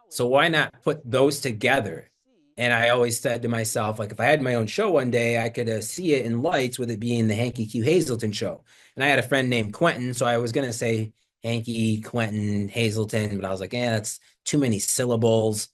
So why not put those together? And I always said to myself, like, if I had my own show one day, I could see it in lights with it being the Hanky Q Hazelton show. And I had a friend named Quentin, so I was going to say Hanky, Quentin, Hazelton, but I was like, that's too many syllables.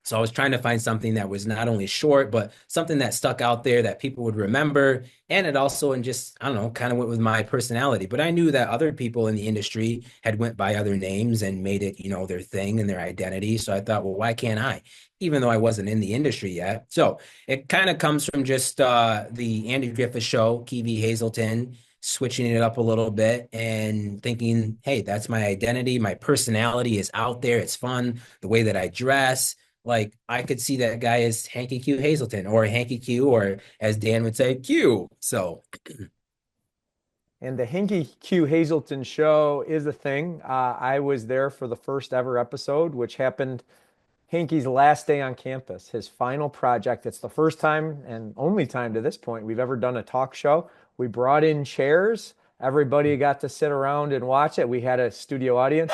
So I was trying to find something that was not only short, but something that stuck out there that people would remember. And it also, and just, I don't know, kind of went with my personality. But I knew that other people in the industry had went by other names and made it, their thing and their identity. So I thought, well, why can't I? Even though I wasn't in the industry yet. So it kind of comes from just the Andy Griffith Show, Kiwi Hazelton, switching it up a little bit and thinking, hey, that's my identity. My personality is out there. It's fun. The way that I dress, like I could see that guy as Hanky Q Hazelton or Hanky Q, or as Dan would say, Q. So, And the Hanky Q Hazelton show is a thing. I was there for the first ever episode, which happened Hanky's last day on campus, his final project. It's the first time and only time to this point we've ever done a talk show. We brought in chairs. Everybody got to sit around and watch it. We had a studio audience.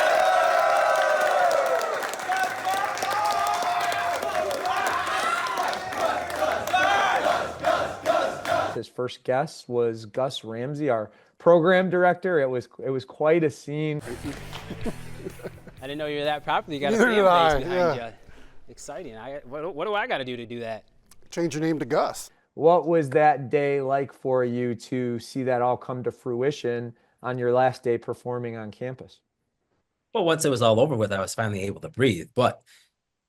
His first guest was Gus Ramsey, our program director. It was quite a scene. I didn't know you were that popular. You got a Neither fan did base I, behind yeah. you. Exciting. What do I got to do that? Change your name to Gus. What was that day like for you to see that all come to fruition on your last day performing on campus? well, once it was all over with, I was finally able to breathe. But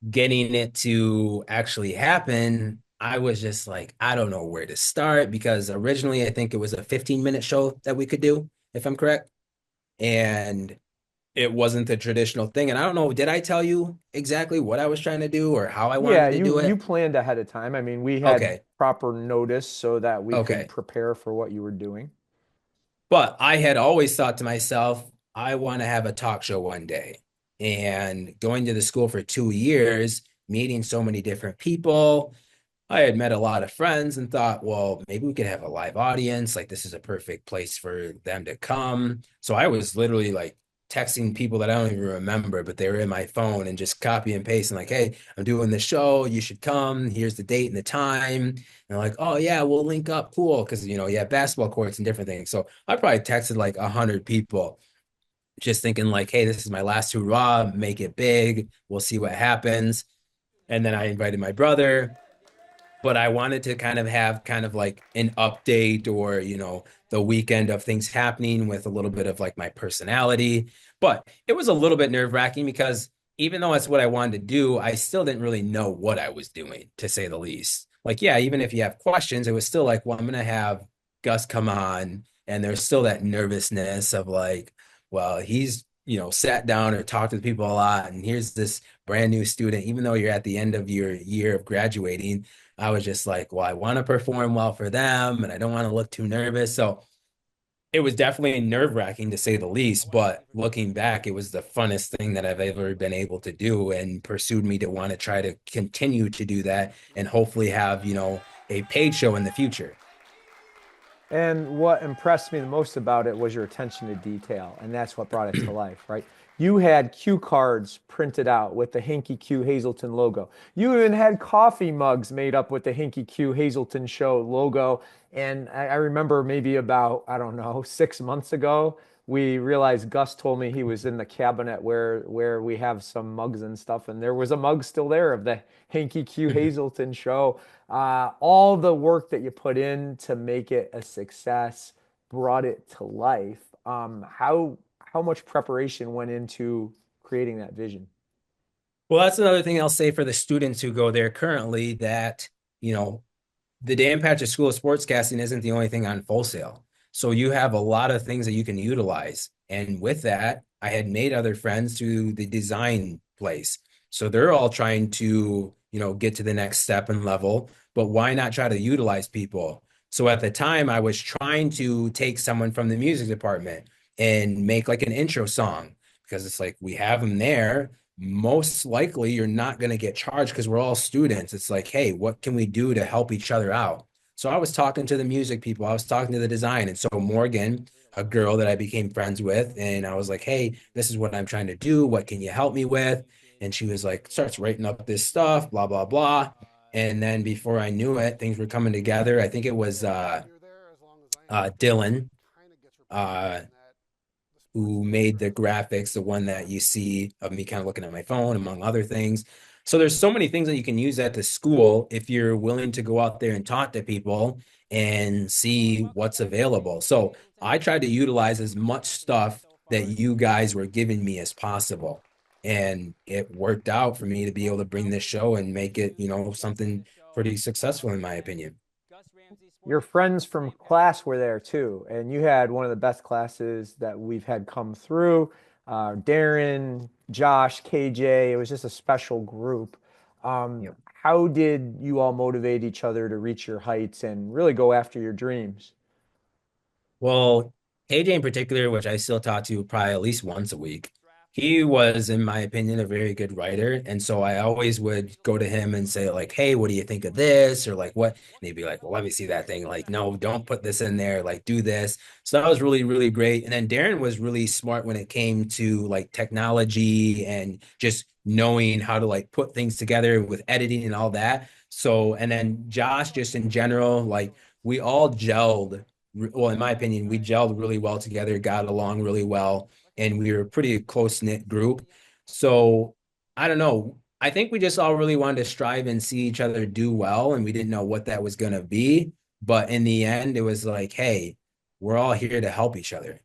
getting it to actually happen, I was just like, I don't know where to start because originally I think it was a 15-minute show that we could do, if I'm correct. And it wasn't the traditional thing. And I don't know, did I tell you exactly what I was trying to do or how I Yeah, wanted to do you it? planned ahead of time. I mean, we had Okay. proper notice so that we could Okay. prepare for what you were doing. But I had always thought to myself, I want to have a talk show one day. And going to the school for 2 years, meeting so many different people, I had met a lot of friends and thought, well, maybe we could have a live audience. Like, this is a perfect place for them to come. So I was literally like texting people that I don't even remember, but they were in my phone and just copy and paste and like, hey, I'm doing the show. You should come. Here's the date and the time. And they're like, oh, yeah, we'll link up. Cool. Because, you have basketball courts and different things. So I probably texted like 100 people just thinking like, hey, this is my last hurrah. Make it big. We'll see what happens. And then I invited my brother, but I wanted to kind of have kind of like an update or, the weekend of things happening with a little bit of like my personality. But it was a little bit nerve-wracking because even though that's what I wanted to do, I still didn't really know what I was doing, to say the least. Like, yeah, even if you have questions, it was still like, well, I'm going to have Gus come on. And there's still that nervousness of like, well, he's, sat down or talked to people a lot. And here's this brand new student, even though you're at the end of your year of graduating, I was just like, well, I want to perform well for them and I don't want to look too nervous. So it was definitely nerve-wracking to say the least, but looking back, it was the funnest thing that I've ever been able to do and pursued me to want to try to continue to do that and hopefully have, a paid show in the future. And what impressed me the most about it was your attention to detail, and that's what brought it to life, right? You had cue cards printed out with the Hanky Q Hazelton logo. You even had coffee mugs made up with the Hanky Q Hazelton Show logo. And I remember maybe about, I don't know, 6 months ago, we realized Gus told me he was in the cabinet where we have some mugs and stuff, and there was a mug still there of the Hanky Q Hazelton Show. All the work that you put in to make it a success brought it to life. How much preparation went into creating that vision? Well, that's another thing I'll say for the students who go there currently that, you know, the Dan Patches School of Sportscasting isn't the only thing on Full Sail. So you have a lot of things that you can utilize. And with that, I had made other friends through the design place. So they're all trying to, get to the next step and level, but why not try to utilize people? So at the time, I was trying to take someone from the music department and make like an intro song because it's like we have them there. Most likely you're not going to get charged because we're all students. It's like, hey, what can we do to help each other out? So I was talking to the music people, I was talking to the design. And so Morgan, a girl that I became friends with, and I was like, hey, this is what I'm trying to do. What can you help me with? And she was like, starts writing up this stuff, blah, blah, blah. And then before I knew it, things were coming together. I think it was Dylan, uh, who made the graphics, the one that you see of me kind of looking at my phone, among other things. So there's so many things that you can use at the school if you're willing to go out there and talk to people and see what's available. So I tried to utilize as much stuff that you guys were giving me as possible. And it worked out for me to be able to bring this show and make it, something pretty successful in my opinion. Your friends from class were there too, and you had one of the best classes that we've had come through. Darren, Josh, KJ, it was just a special group. Yep. How did you all motivate each other to reach your heights and really go after your dreams? Well, KJ in particular, which I still talk to probably at least once a week, he was, in my opinion, a very good writer. And so I always would go to him and say, like, hey, what do you think of this? Or like, what? And he'd be like, well, let me see that thing. Like, no, don't put this in there. Like, do this. So that was really, really great. And then Darren was really smart when it came to like technology and just knowing how to like put things together with editing and all that. So, and then Josh, just in general, like, we all gelled well, in my opinion, we gelled really well together, got along really well, and we were a pretty close-knit group. So I don't know. I think we just all really wanted to strive and see each other do well, and we didn't know what that was going to be. But in the end, it was like, hey, we're all here to help each other.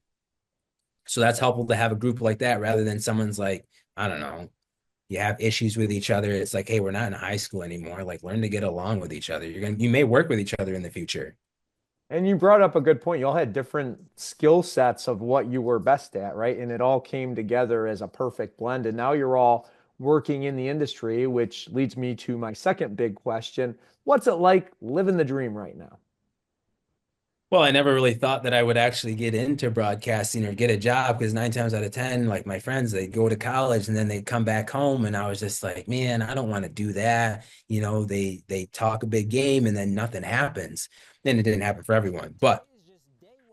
So that's helpful to have a group like that rather than someone's like, I don't know, you have issues with each other. It's like, hey, we're not in high school anymore. Like, learn to get along with each other. You may work with each other in the future. And you brought up a good point. You all had different skill sets of what you were best at, right? And it all came together as a perfect blend. And now you're all working in the industry, which leads me to my second big question. What's it like living the dream right now? Well, I never really thought that I would actually get into broadcasting or get a job because 9 times out of 10, like my friends, they go to college and then they come back home. And I was just like, man, I don't want to do that. They talk a big game and then nothing happens. Then it didn't happen for everyone. But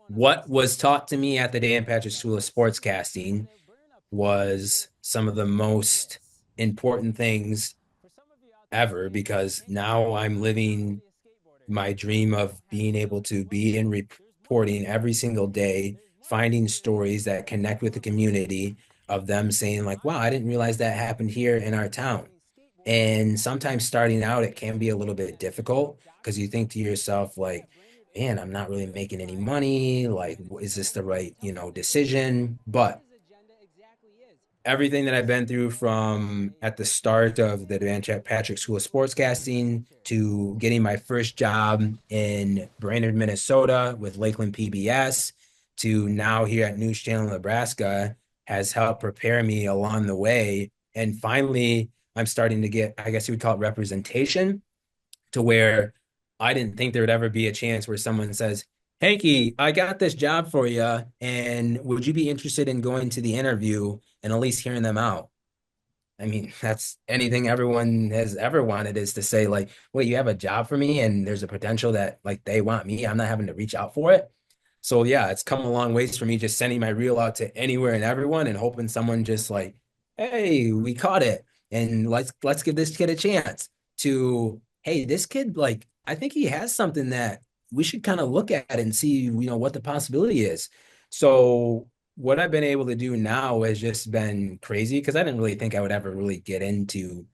what was taught to me at the Dan Patrick School of Sportscasting was some of the most important things ever because now I'm living my dream of being able to be in reporting every single day, finding stories that connect with the community of them saying like, wow, I didn't realize that happened here in our town. And sometimes starting out, it can be a little bit difficult because you think to yourself like, man, I'm not really making any money. Like, is this the right, decision? But everything that I've been through from at the start of the Dan Patrick School of Sportscasting to getting my first job in Brainerd, Minnesota with Lakeland PBS to now here at News Channel Nebraska has helped prepare me along the way. And finally, I'm starting to get, I guess you would call it representation to where I didn't think there would ever be a chance where someone says, Hanky, I got this job for you, and would you be interested in going to the interview and at least hearing them out? I mean, that's anything everyone has ever wanted is to say, like, wait, you have a job for me, and there's a potential that like they want me. I'm not having to reach out for it. So yeah, it's come a long ways for me just sending my reel out to anywhere and everyone and hoping someone just like, hey, we caught it. And let's give this kid a chance to, hey, this kid, like, I think he has something that we should kind of look at and see, what the possibility is. So what I've been able to do now has just been crazy because I didn't really think I would ever really get into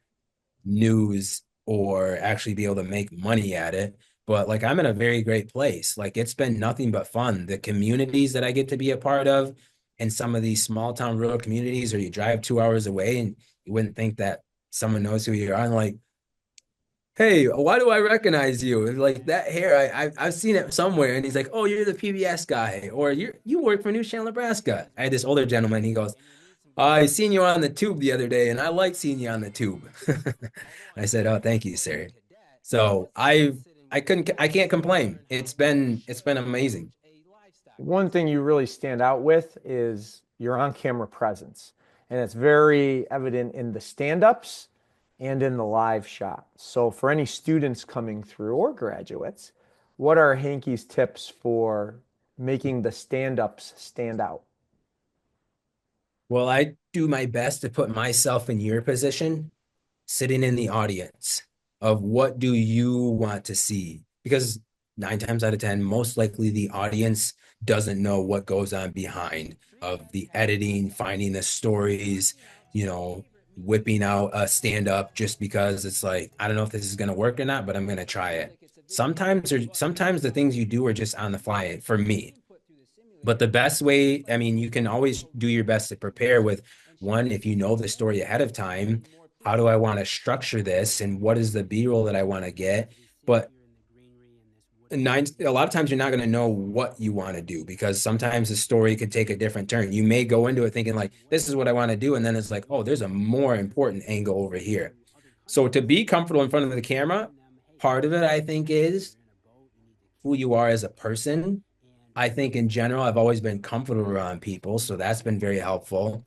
news or actually be able to make money at it. But like I'm in a very great place. Like it's been nothing but fun. The communities that I get to be a part of in some of these small town rural communities, or you drive 2 hours away and you wouldn't think that someone knows who you are. I'm like, hey, why do I recognize you? Like that hair, I've seen it somewhere. And he's like, oh, you're the PBS guy, or you work for News Channel Nebraska. I had this older gentleman. He goes, I seen you on the tube the other day, and I like seeing you on the tube. I said, oh, thank you, sir. So I can't complain. It's been amazing. One thing you really stand out with is your on-camera presence, and it's very evident in the stand-ups and in the live shot. So for any students coming through or graduates, what are Hanky's tips for making the stand-ups stand out? Well, I do my best to put myself in your position, sitting in the audience of what do you want to see? Because 9 times out of 10, most likely the audience doesn't know what goes on behind of the editing, finding the stories, you know, whipping out a stand-up just because it's like, I don't know if this is going to work or not, but I'm going to try it. Sometimes the things you do are just on the fly for me. But the best way, I mean, you can always do your best to prepare with one, if you know the story ahead of time, how do I want to structure this and what is the B-roll that I want to get? But a lot of times you're not going to know what you want to do because sometimes the story could take a different turn. You may go into it thinking like, this is what I want to do. And then it's like, oh, there's a more important angle over here. So to be comfortable in front of the camera, part of it, I think, is who you are as a person. I think in general, I've always been comfortable around people. So that's been very helpful.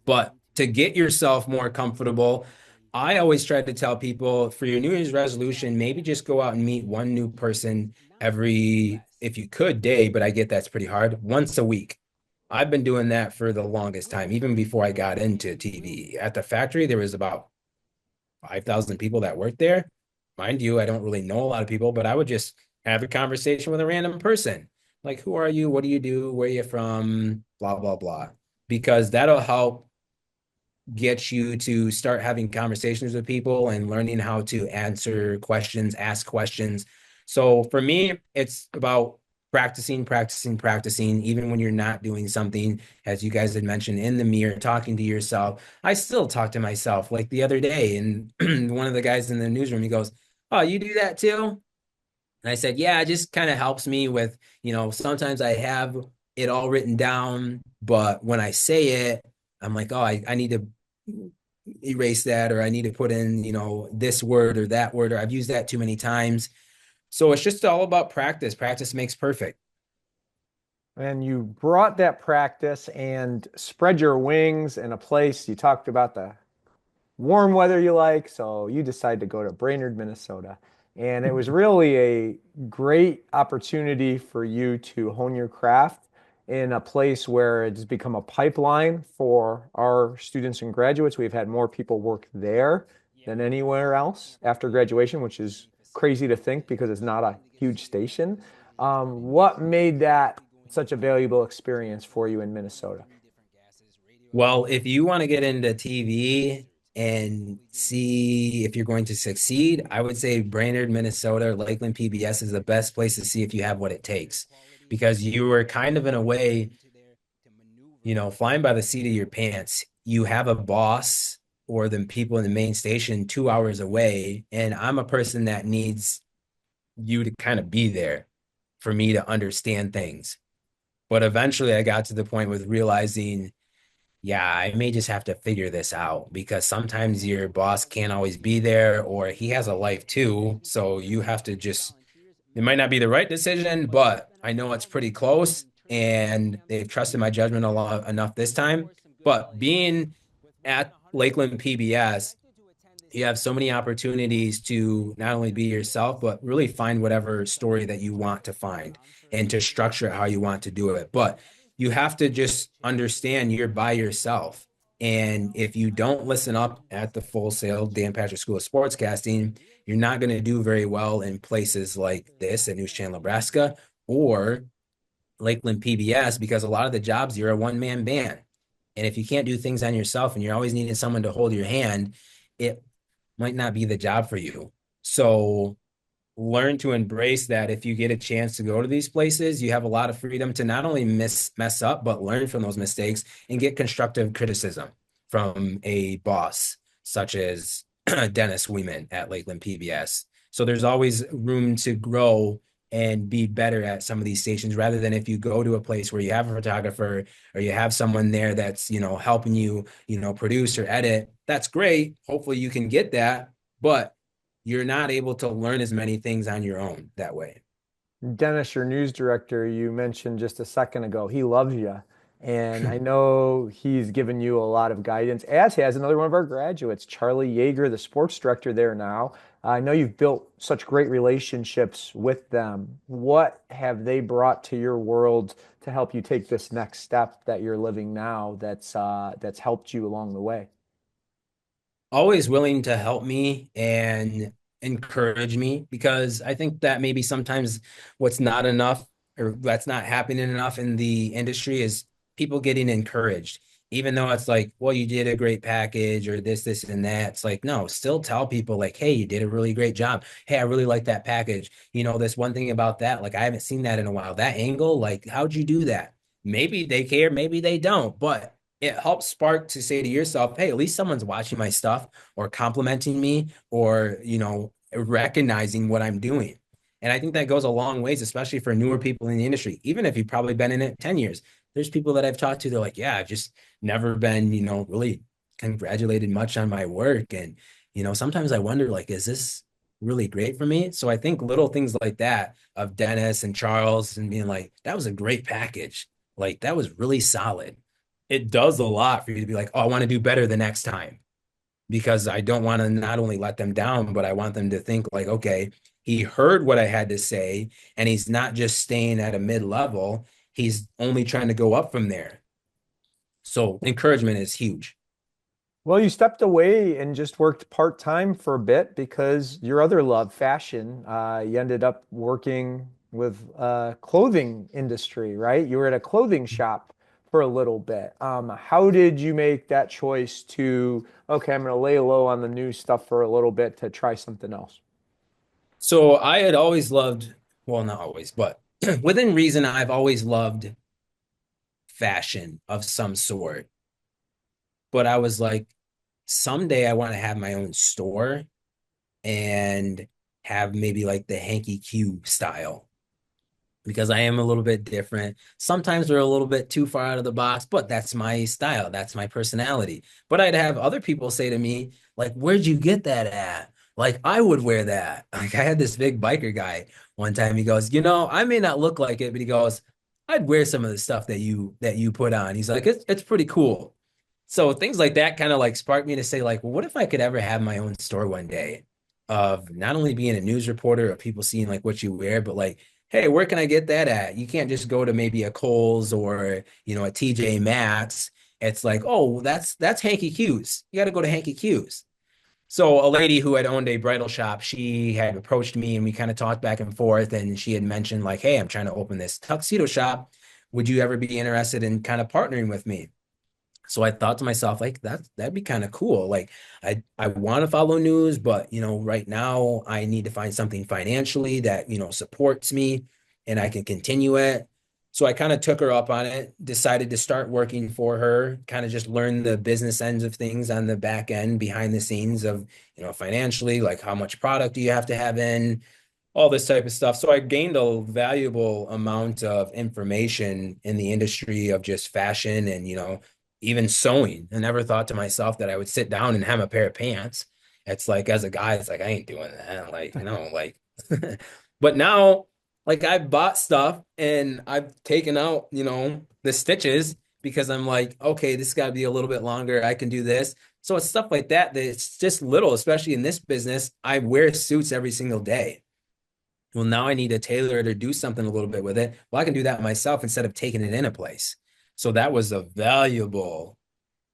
But to get yourself more comfortable, I always try to tell people for your New Year's resolution, maybe just go out and meet one new person every, if you could, day, but I get that's pretty hard, once a week. I've been doing that for the longest time, even before I got into TV. At the factory, there was about 5,000 people that worked there. Mind you, I don't really know a lot of people, but I would just have a conversation with a random person. Like, who are you? What do you do? Where are you from? Blah, blah, blah. Because that'll help get you to start having conversations with people and learning how to answer questions, ask questions. So for me, it's about practicing, even when you're not doing something, as you guys had mentioned, in the mirror, talking to yourself. I still talk to myself like the other day, and one of the guys in the newsroom, he goes, "Oh, you do that too?" And I said, "Yeah, it just kind of helps me with, sometimes I have it all written down, but when I say it, I'm like, oh, I need to erase that, or I need to put in, this word or that word, or I've used that too many times." So it's just all about practice. Practice makes perfect. And you brought that practice and spread your wings in a place. You talked about the warm weather you like, so you decided to go to Brainerd, Minnesota. And it was really a great opportunity for you to hone your craft in a place where it's become a pipeline for our students and graduates. We've had more people work there than anywhere else after graduation, which is crazy to think because it's not a huge station. What made that such a valuable experience for you in Minnesota? Well, if you want to get into TV and see if you're going to succeed, I would say Brainerd, Minnesota, or Lakeland PBS is the best place to see if you have what it takes, because you are kind of in a way, flying by the seat of your pants. You have a boss or the people in the main station 2 hours away, and I'm a person that needs you to kind of be there for me to understand things. But eventually I got to the point with realizing, yeah, I may just have to figure this out, because sometimes your boss can't always be there, or he has a life too. So you have to just, it might not be the right decision, but I know it's pretty close and they've trusted my judgment a lot enough this time. But being at Lakeland PBS, you have so many opportunities to not only be yourself, but really find whatever story that you want to find and to structure it how you want to do it. But you have to just understand you're by yourself. And if you don't listen up at the Full Sail Dan Patrick School of Sportscasting, you're not going to do very well in places like this at Channel Nebraska or Lakeland PBS, because a lot of the jobs, you're a one-man band. And if you can't do things on yourself and you're always needing someone to hold your hand, it might not be the job for you. So learn to embrace that. If you get a chance to go to these places, you have a lot of freedom to not only mess up, but learn from those mistakes and get constructive criticism from a boss, such as Dennis Weeman at Lakeland PBS. So there's always room to grow and be better at some of these stations, rather than if you go to a place where you have a photographer or you have someone there that's, helping you, produce or edit. That's great. Hopefully you can get that, but you're not able to learn as many things on your own that way. Dennis, your news director, you mentioned just a second ago, he loves you. And I know he's given you a lot of guidance, as has another one of our graduates, Charlie Yeager, the sports director there now. I know you've built such great relationships with them. What have they brought to your world to help you take this next step that you're living now that's helped you along the way? Always willing to help me and encourage me, because I think that maybe sometimes what's not enough, or that's not happening enough in the industry, is people getting encouraged. even though it's like, well, you did a great package or this, and that. It's like, no, still tell people like, hey, you did a really great job. Hey, I really like that package. This one thing about that, like I haven't seen that in a while. That angle, like, how'd you do that? Maybe they care, maybe they don't, but it helps spark to say to yourself, hey, at least someone's watching my stuff or complimenting me or, recognizing what I'm doing. And I think that goes a long ways, especially for newer people in the industry, even if you've probably been in it 10 years. There's people that I've talked to, they're like, yeah, I've just never been, really congratulated much on my work. And, sometimes I wonder, like, is this really great for me? So I think little things like that of Dennis and Charles and being like, that was a great package. Like, that was really solid. It does a lot for you to be like, oh, I want to do better the next time because I don't want to not only let them down, but I want them to think like, okay, he heard what I had to say and he's not just staying at a mid level. He's only trying to go up from there. So encouragement is huge. Well, you stepped away and just worked part-time for a bit because your other love, fashion, you ended up working with clothing industry, right? You were at a clothing shop for a little bit. How did you make that choice to, okay, I'm going to lay low on the new stuff for a little bit to try something else? So I had always loved, well, not always, but within reason, I've always loved fashion of some sort. But I was like, someday I want to have my own store and have maybe like the Hanky Q style because I am a little bit different. Sometimes we're a little bit too far out of the box, but that's my style. That's my personality. But I'd have other people say to me, like, where'd you get that at? Like, I would wear that. Like, I had this big biker guy one time. He goes, I may not look like it, but he goes, I'd wear some of the stuff that you put on. He's like, it's pretty cool. So things like that kind of like sparked me to say, like, well, what if I could ever have my own store one day of not only being a news reporter of people seeing like what you wear, but like, hey, where can I get that at? You can't just go to maybe a Kohl's or, a TJ Maxx. It's like, oh, that's Hanky Q's. You got to go to Hanky Q's. So a lady who had owned a bridal shop, she had approached me and we kind of talked back and forth. And she had mentioned like, hey, I'm trying to open this tuxedo shop. Would you ever be interested in kind of partnering with me? So I thought to myself, like, that'd be kind of cool. Like, I want to follow news, but right now I need to find something financially that, supports me and I can continue it. So I kind of took her up on it, decided to start working for her, kind of just learn the business ends of things on the back end behind the scenes of, financially, like how much product do you have to have in, all this type of stuff. So I gained a valuable amount of information in the industry of just fashion and, even sewing. I never thought to myself that I would sit down and hem a pair of pants. It's like, as a guy, it's like, I ain't doing that. Like, like, but now, like, I've bought stuff and I've taken out, the stitches because I'm like, okay, this got to be a little bit longer. I can do this. So it's stuff like that that it's just little, especially in this business. I wear suits every single day. Well, now I need to tailor it or do something a little bit with it. Well, I can do that myself instead of taking it in a place. So that was a valuable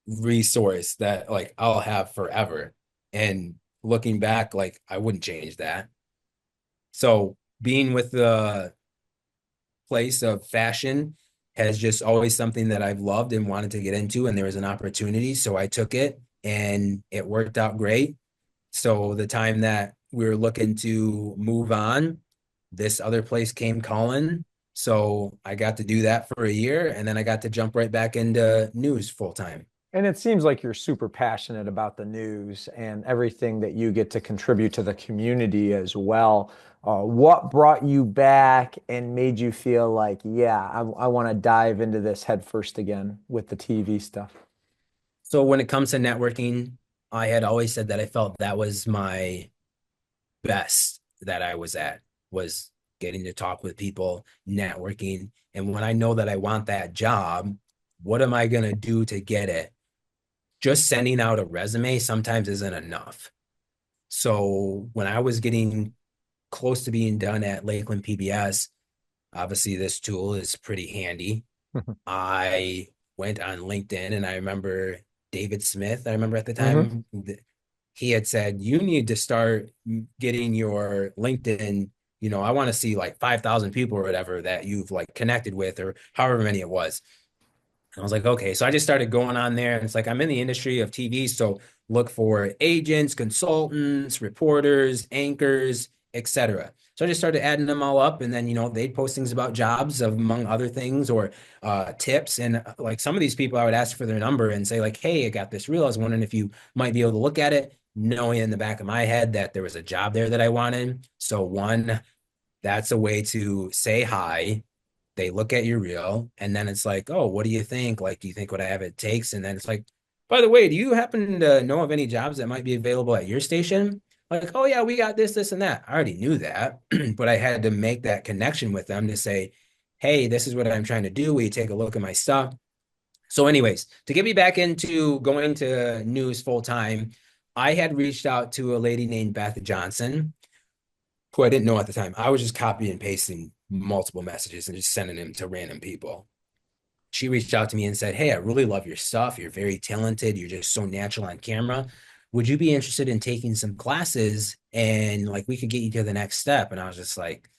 resource that like I'll have forever. And looking back, like I wouldn't change that. So being with the place of fashion has just always something that I've loved and wanted to get into. And there was an opportunity. So I took it and it worked out great. So the time that we were looking to move on, this other place came calling. So I got to do that for a year and then I got to jump right back into news full time. And it seems like you're super passionate about the news and everything that you get to contribute to the community as well. What brought you back and made you feel like, yeah, I want to dive into this head first again with the TV stuff? So when it comes to networking, I had always said that I felt that was my best that I was at was getting to talk with people, networking. And when I know that I want that job, what am I going to do to get it? Just sending out a resume sometimes isn't enough. So when I was getting close to being done at Lakeland PBS, obviously this tool is pretty handy. I went on LinkedIn and I remember David Smith, I remember at the time, he had said, you need to start getting your LinkedIn, I want to see like 5,000 people or whatever that you've like connected with or however many it was. And I was like, okay. So I just started going on there. And it's like, I'm in the industry of TV. So look for agents, consultants, reporters, anchors, etc. So I just started adding them all up. And then, they'd post things about jobs among other things, or tips. And like some of these people, I would ask for their number and say like, hey, I got this reel. I was wondering if you might be able to look at it, knowing in the back of my head that there was a job there that I wanted. So one, that's a way to say hi. They look at your reel, and then it's like, oh, what do you think? Like, do you think what I have it takes? And then it's like, by the way, do you happen to know of any jobs that might be available at your station? Like, oh yeah, we got this, and that. I already knew that, but I had to make that connection with them to say, hey, this is what I'm trying to do. Will you take a look at my stuff? So anyways, to get me back into going to news full time, I had reached out to a lady named Beth Johnson, who I didn't know at the time. I was just copying and pasting multiple messages and just sending them to random people. She reached out to me and said, hey, I really love your stuff. You're very talented. You're just so natural on camera. Would you be interested in taking some classes, and like we could get you to the next step? And I was just like,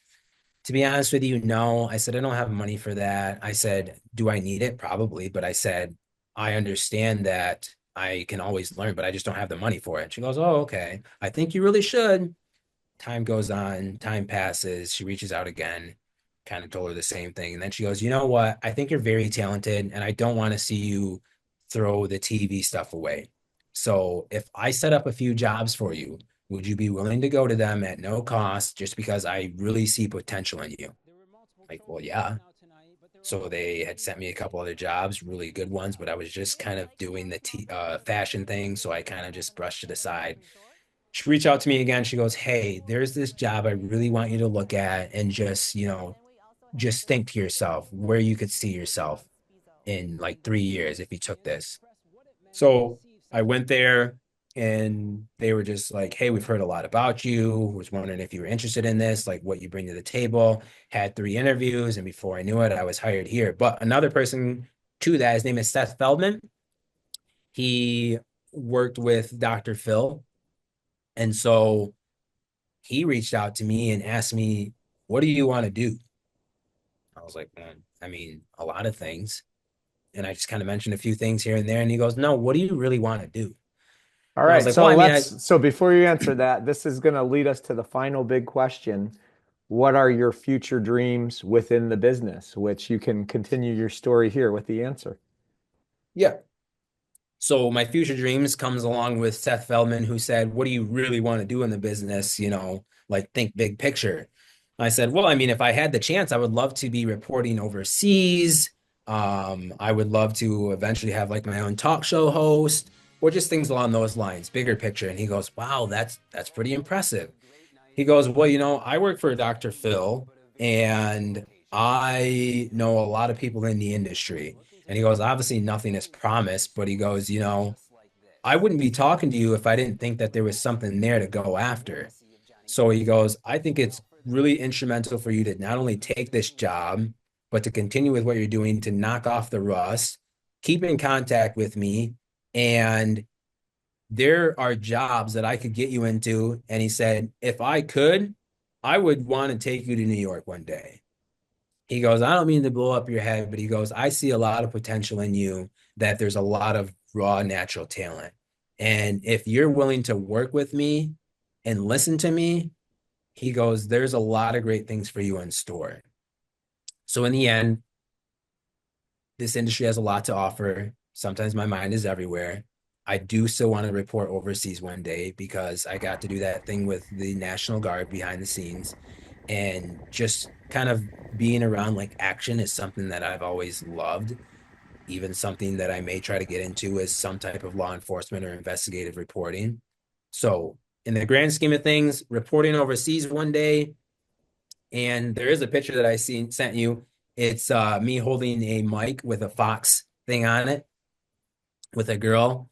to be honest with you, no. I said, I don't have money for that. I said, do I need it? Probably. But I said, I understand that I can always learn, but I just don't have the money for it. She goes, oh, okay. I think you really should. Time goes on, time passes. She reaches out again, kind of told her the same thing. And then she goes, you know what? I think you're very talented, and I don't want to see you throw the TV stuff away. So if I set up a few jobs for you, would you be willing to go to them at no cost just because I really see potential in you? Like, well, yeah. So they had sent me a couple other jobs, really good ones, but I was just kind of doing the fashion thing. So I kind of just brushed it aside. She reached out to me again. She goes, hey, there's this job I really want you to look at, and just, just think to yourself where you could see yourself in like 3 years if you took this. So I went there, and they were just like, hey, we've heard a lot about you. Was wondering if you were interested in this, like what you bring to the table. Had 3 interviews, and before I knew it, I was hired here. But another person to that, his name is Seth Feldman. He worked with Dr. Phil. And so he reached out to me and asked me, what do you want to do? I was like, I mean, a lot of things. And I just kind of mentioned a few things here and there. And he goes, no, what do you really want to do? All And I was right. like, So well, I mean, so before you answer that, this is going to lead us to the final big question. What are your future dreams within the business? Which you can continue your story here with the answer. yeah. So my future dreams comes along with Seth Feldman, who said, what do you really want to do in the business? Like think big picture. I said, well, I mean, if I had the chance, I would love to be reporting overseas. I would love to eventually have like my own talk show host, or just things along those lines, bigger picture. And he goes, wow, that's pretty impressive. He goes, well, I work for Dr. Phil, and I know a lot of people in the industry. And he goes, obviously nothing is promised, but he goes, I wouldn't be talking to you if I didn't think that there was something there to go after. So he goes, I think it's really instrumental for you to not only take this job, but to continue with what you're doing, to knock off the rust, keep in contact with me. And there are jobs that I could get you into. And he said, if I could, I would want to take you to New York one day. He goes, I don't mean to blow up your head, but he goes, I see a lot of potential in you, that there's a lot of raw natural talent. And if you're willing to work with me and listen to me, he goes, there's a lot of great things for you in store. So in the end, this industry has a lot to offer. Sometimes my mind is everywhere. I do still want to report overseas one day, because I got to do that thing with the National Guard behind the scenes, and just kind of being around like action is something that I've always loved. Even something that I may try to get into is some type of law enforcement or investigative reporting. So in the grand scheme of things, reporting overseas one day. And there is a picture that I sent you. It's me holding a mic with a Fox thing on it with a girl.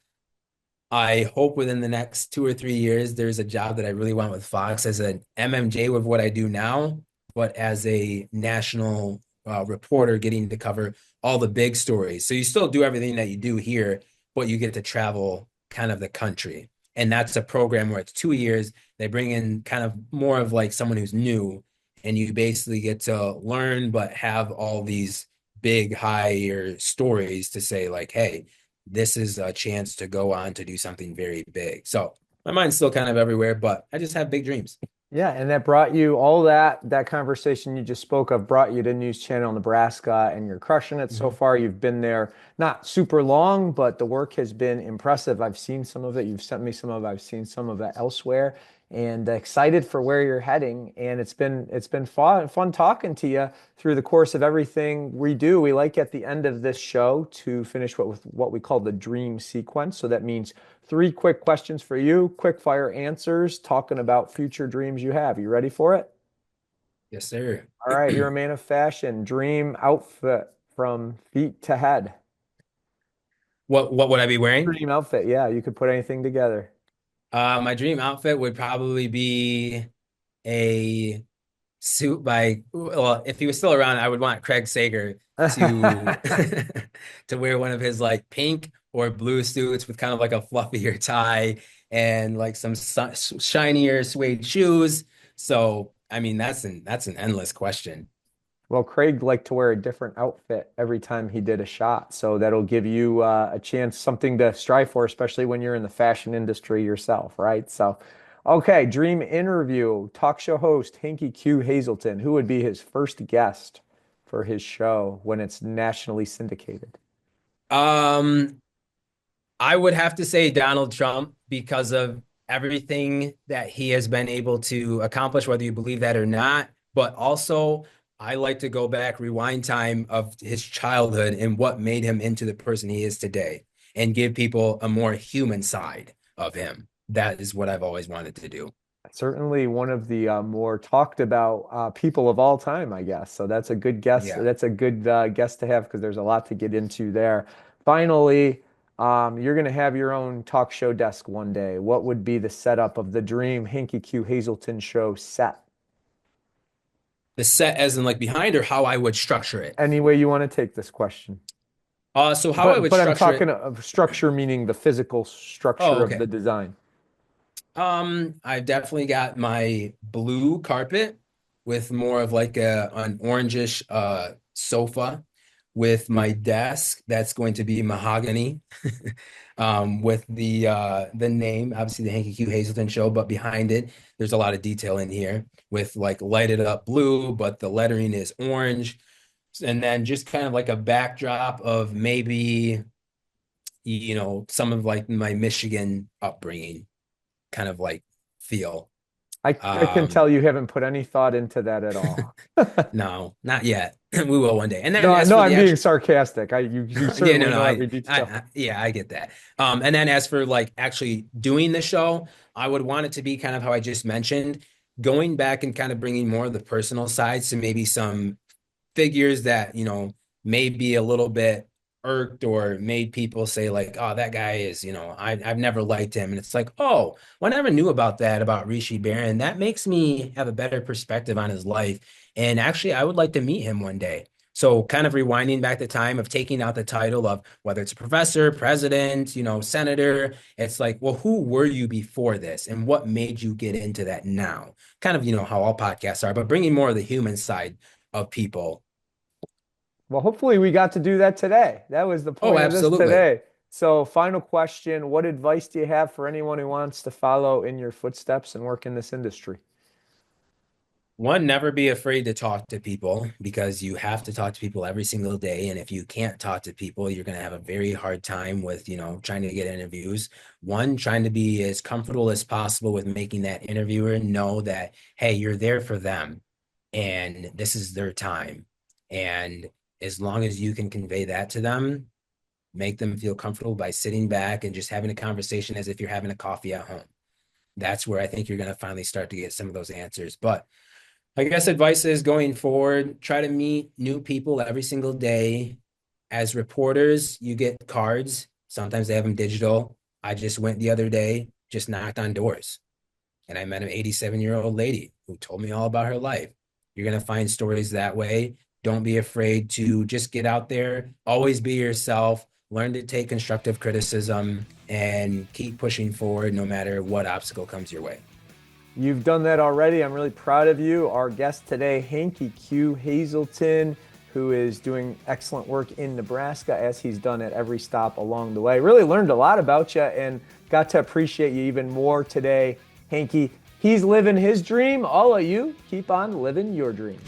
I hope within the next 2 or 3 years, there's a job that I really want with Fox as an MMJ with what I do now, but as a national reporter, getting to cover all the big stories. So you still do everything that you do here, but you get to travel kind of the country. And that's a program where it's 2 years. They bring in kind of more of like someone who's new, and you basically get to learn, but have all these big, higher stories to say like, hey, this is a chance to go on to do something very big. So my mind's still kind of everywhere, but I just have big dreams. Yeah, and that brought you all that conversation you just spoke of brought you to News Channel Nebraska, and you're crushing it so far. You've been there not super long, but the work has been impressive. I've seen some of it. You've sent me some of it. I've seen some of it elsewhere, and excited for where you're heading. And it's been fun talking to you through the course of everything we do. We like at the end of this show to finish with what we call the dream sequence. So that means 3 quick questions for you, quick fire answers, talking about future dreams you have. You ready for it? Yes, sir. All right, you're a man of fashion. Dream outfit from feet to head. What would I be wearing? Dream outfit, yeah, you could put anything together. My dream outfit would probably be a suit by, well, if he was still around, I would want Craig Sager to to wear one of his like pink or blue suits with kind of like a fluffier tie and like some shinier suede shoes. So, I mean, that's an endless question. Well, Craig liked to wear a different outfit every time he did a shot. So that'll give you a chance, something to strive for, especially when you're in the fashion industry yourself, right? So, okay, dream interview, talk show host, Hanky Q Hazelton. Who would be his first guest for his show when it's nationally syndicated? Um, I would have to say Donald Trump because of everything that he has been able to accomplish, whether you believe that or not. But also, I like to go back, rewind time of his childhood and what made him into the person he is today, and give people a more human side of him. That is what I've always wanted to do. Certainly one of the more talked about people of all time, I guess. So that's a good guess. Yeah. That's a good guess to have because there's a lot to get into there. Finally, you're going to have your own talk show desk one day. What would be the setup of the dream Hanky Q Hazelton show set? The set as in like behind or how I would structure it. Any way you want to take this question. So how I would But I'm structure talking it. of structure, meaning the physical Oh, structure of okay. the design. I've definitely got my blue carpet with more of like an orangish sofa with my desk that's going to be mahogany with the name, obviously the Hanky Q Hazelton show, but behind it there's a lot of detail in here with like lighted up blue, but the lettering is orange. And then just kind of like a backdrop of maybe, some of like my Michigan upbringing kind of like feel. I can tell you haven't put any thought into that at all. No, not yet. We will one day. And then No, as no, for I'm the being actual, sarcastic. You yeah, certainly no, no, know every detail. yeah, I get that. And then as for like actually doing the show, I would want it to be kind of how I just mentioned, going back and kind of bringing more of the personal sides to maybe some figures that, may be a little bit irked or made people say like, oh, that guy is, I've never liked him. And it's like, oh, well, I never knew about that about Rishi Barran. That makes me have a better perspective on his life. And actually, I would like to meet him one day. So kind of rewinding back the time of taking out the title of whether it's a professor, president, senator, it's like, well, who were you before this? And what made you get into that now? Kind of, how all podcasts are, but bringing more of the human side of people. Well, hopefully we got to do that today. That was the Oh, point of this absolutely. today. So, final question, what advice do you have for anyone who wants to follow in your footsteps and work in this industry? One, never be afraid to talk to people because you have to talk to people every single day. And if you can't talk to people, you're going to have a very hard time with, trying to get interviews. One, trying to be as comfortable as possible with making that interviewer know that, hey, you're there for them and this is their time. And as long as you can convey that to them, make them feel comfortable by sitting back and just having a conversation as if you're having a coffee at home. That's where I think you're going to finally start to get some of those answers. But I guess advice is going forward, try to meet new people every single day. As reporters, you get cards. Sometimes they have them digital. I just went the other day, just knocked on doors. And I met an 87-year-old lady who told me all about her life. You're going to find stories that way. Don't be afraid to just get out there. Always be yourself. Learn to take constructive criticism and keep pushing forward no matter what obstacle comes your way. You've done that already. I'm really proud of you. Our guest today, Hanky Q Hazelton, who is doing excellent work in Nebraska, as he's done at every stop along the way. Really learned a lot about you and got to appreciate you even more today, Hanky. He's living his dream. All of you, keep on living your dream.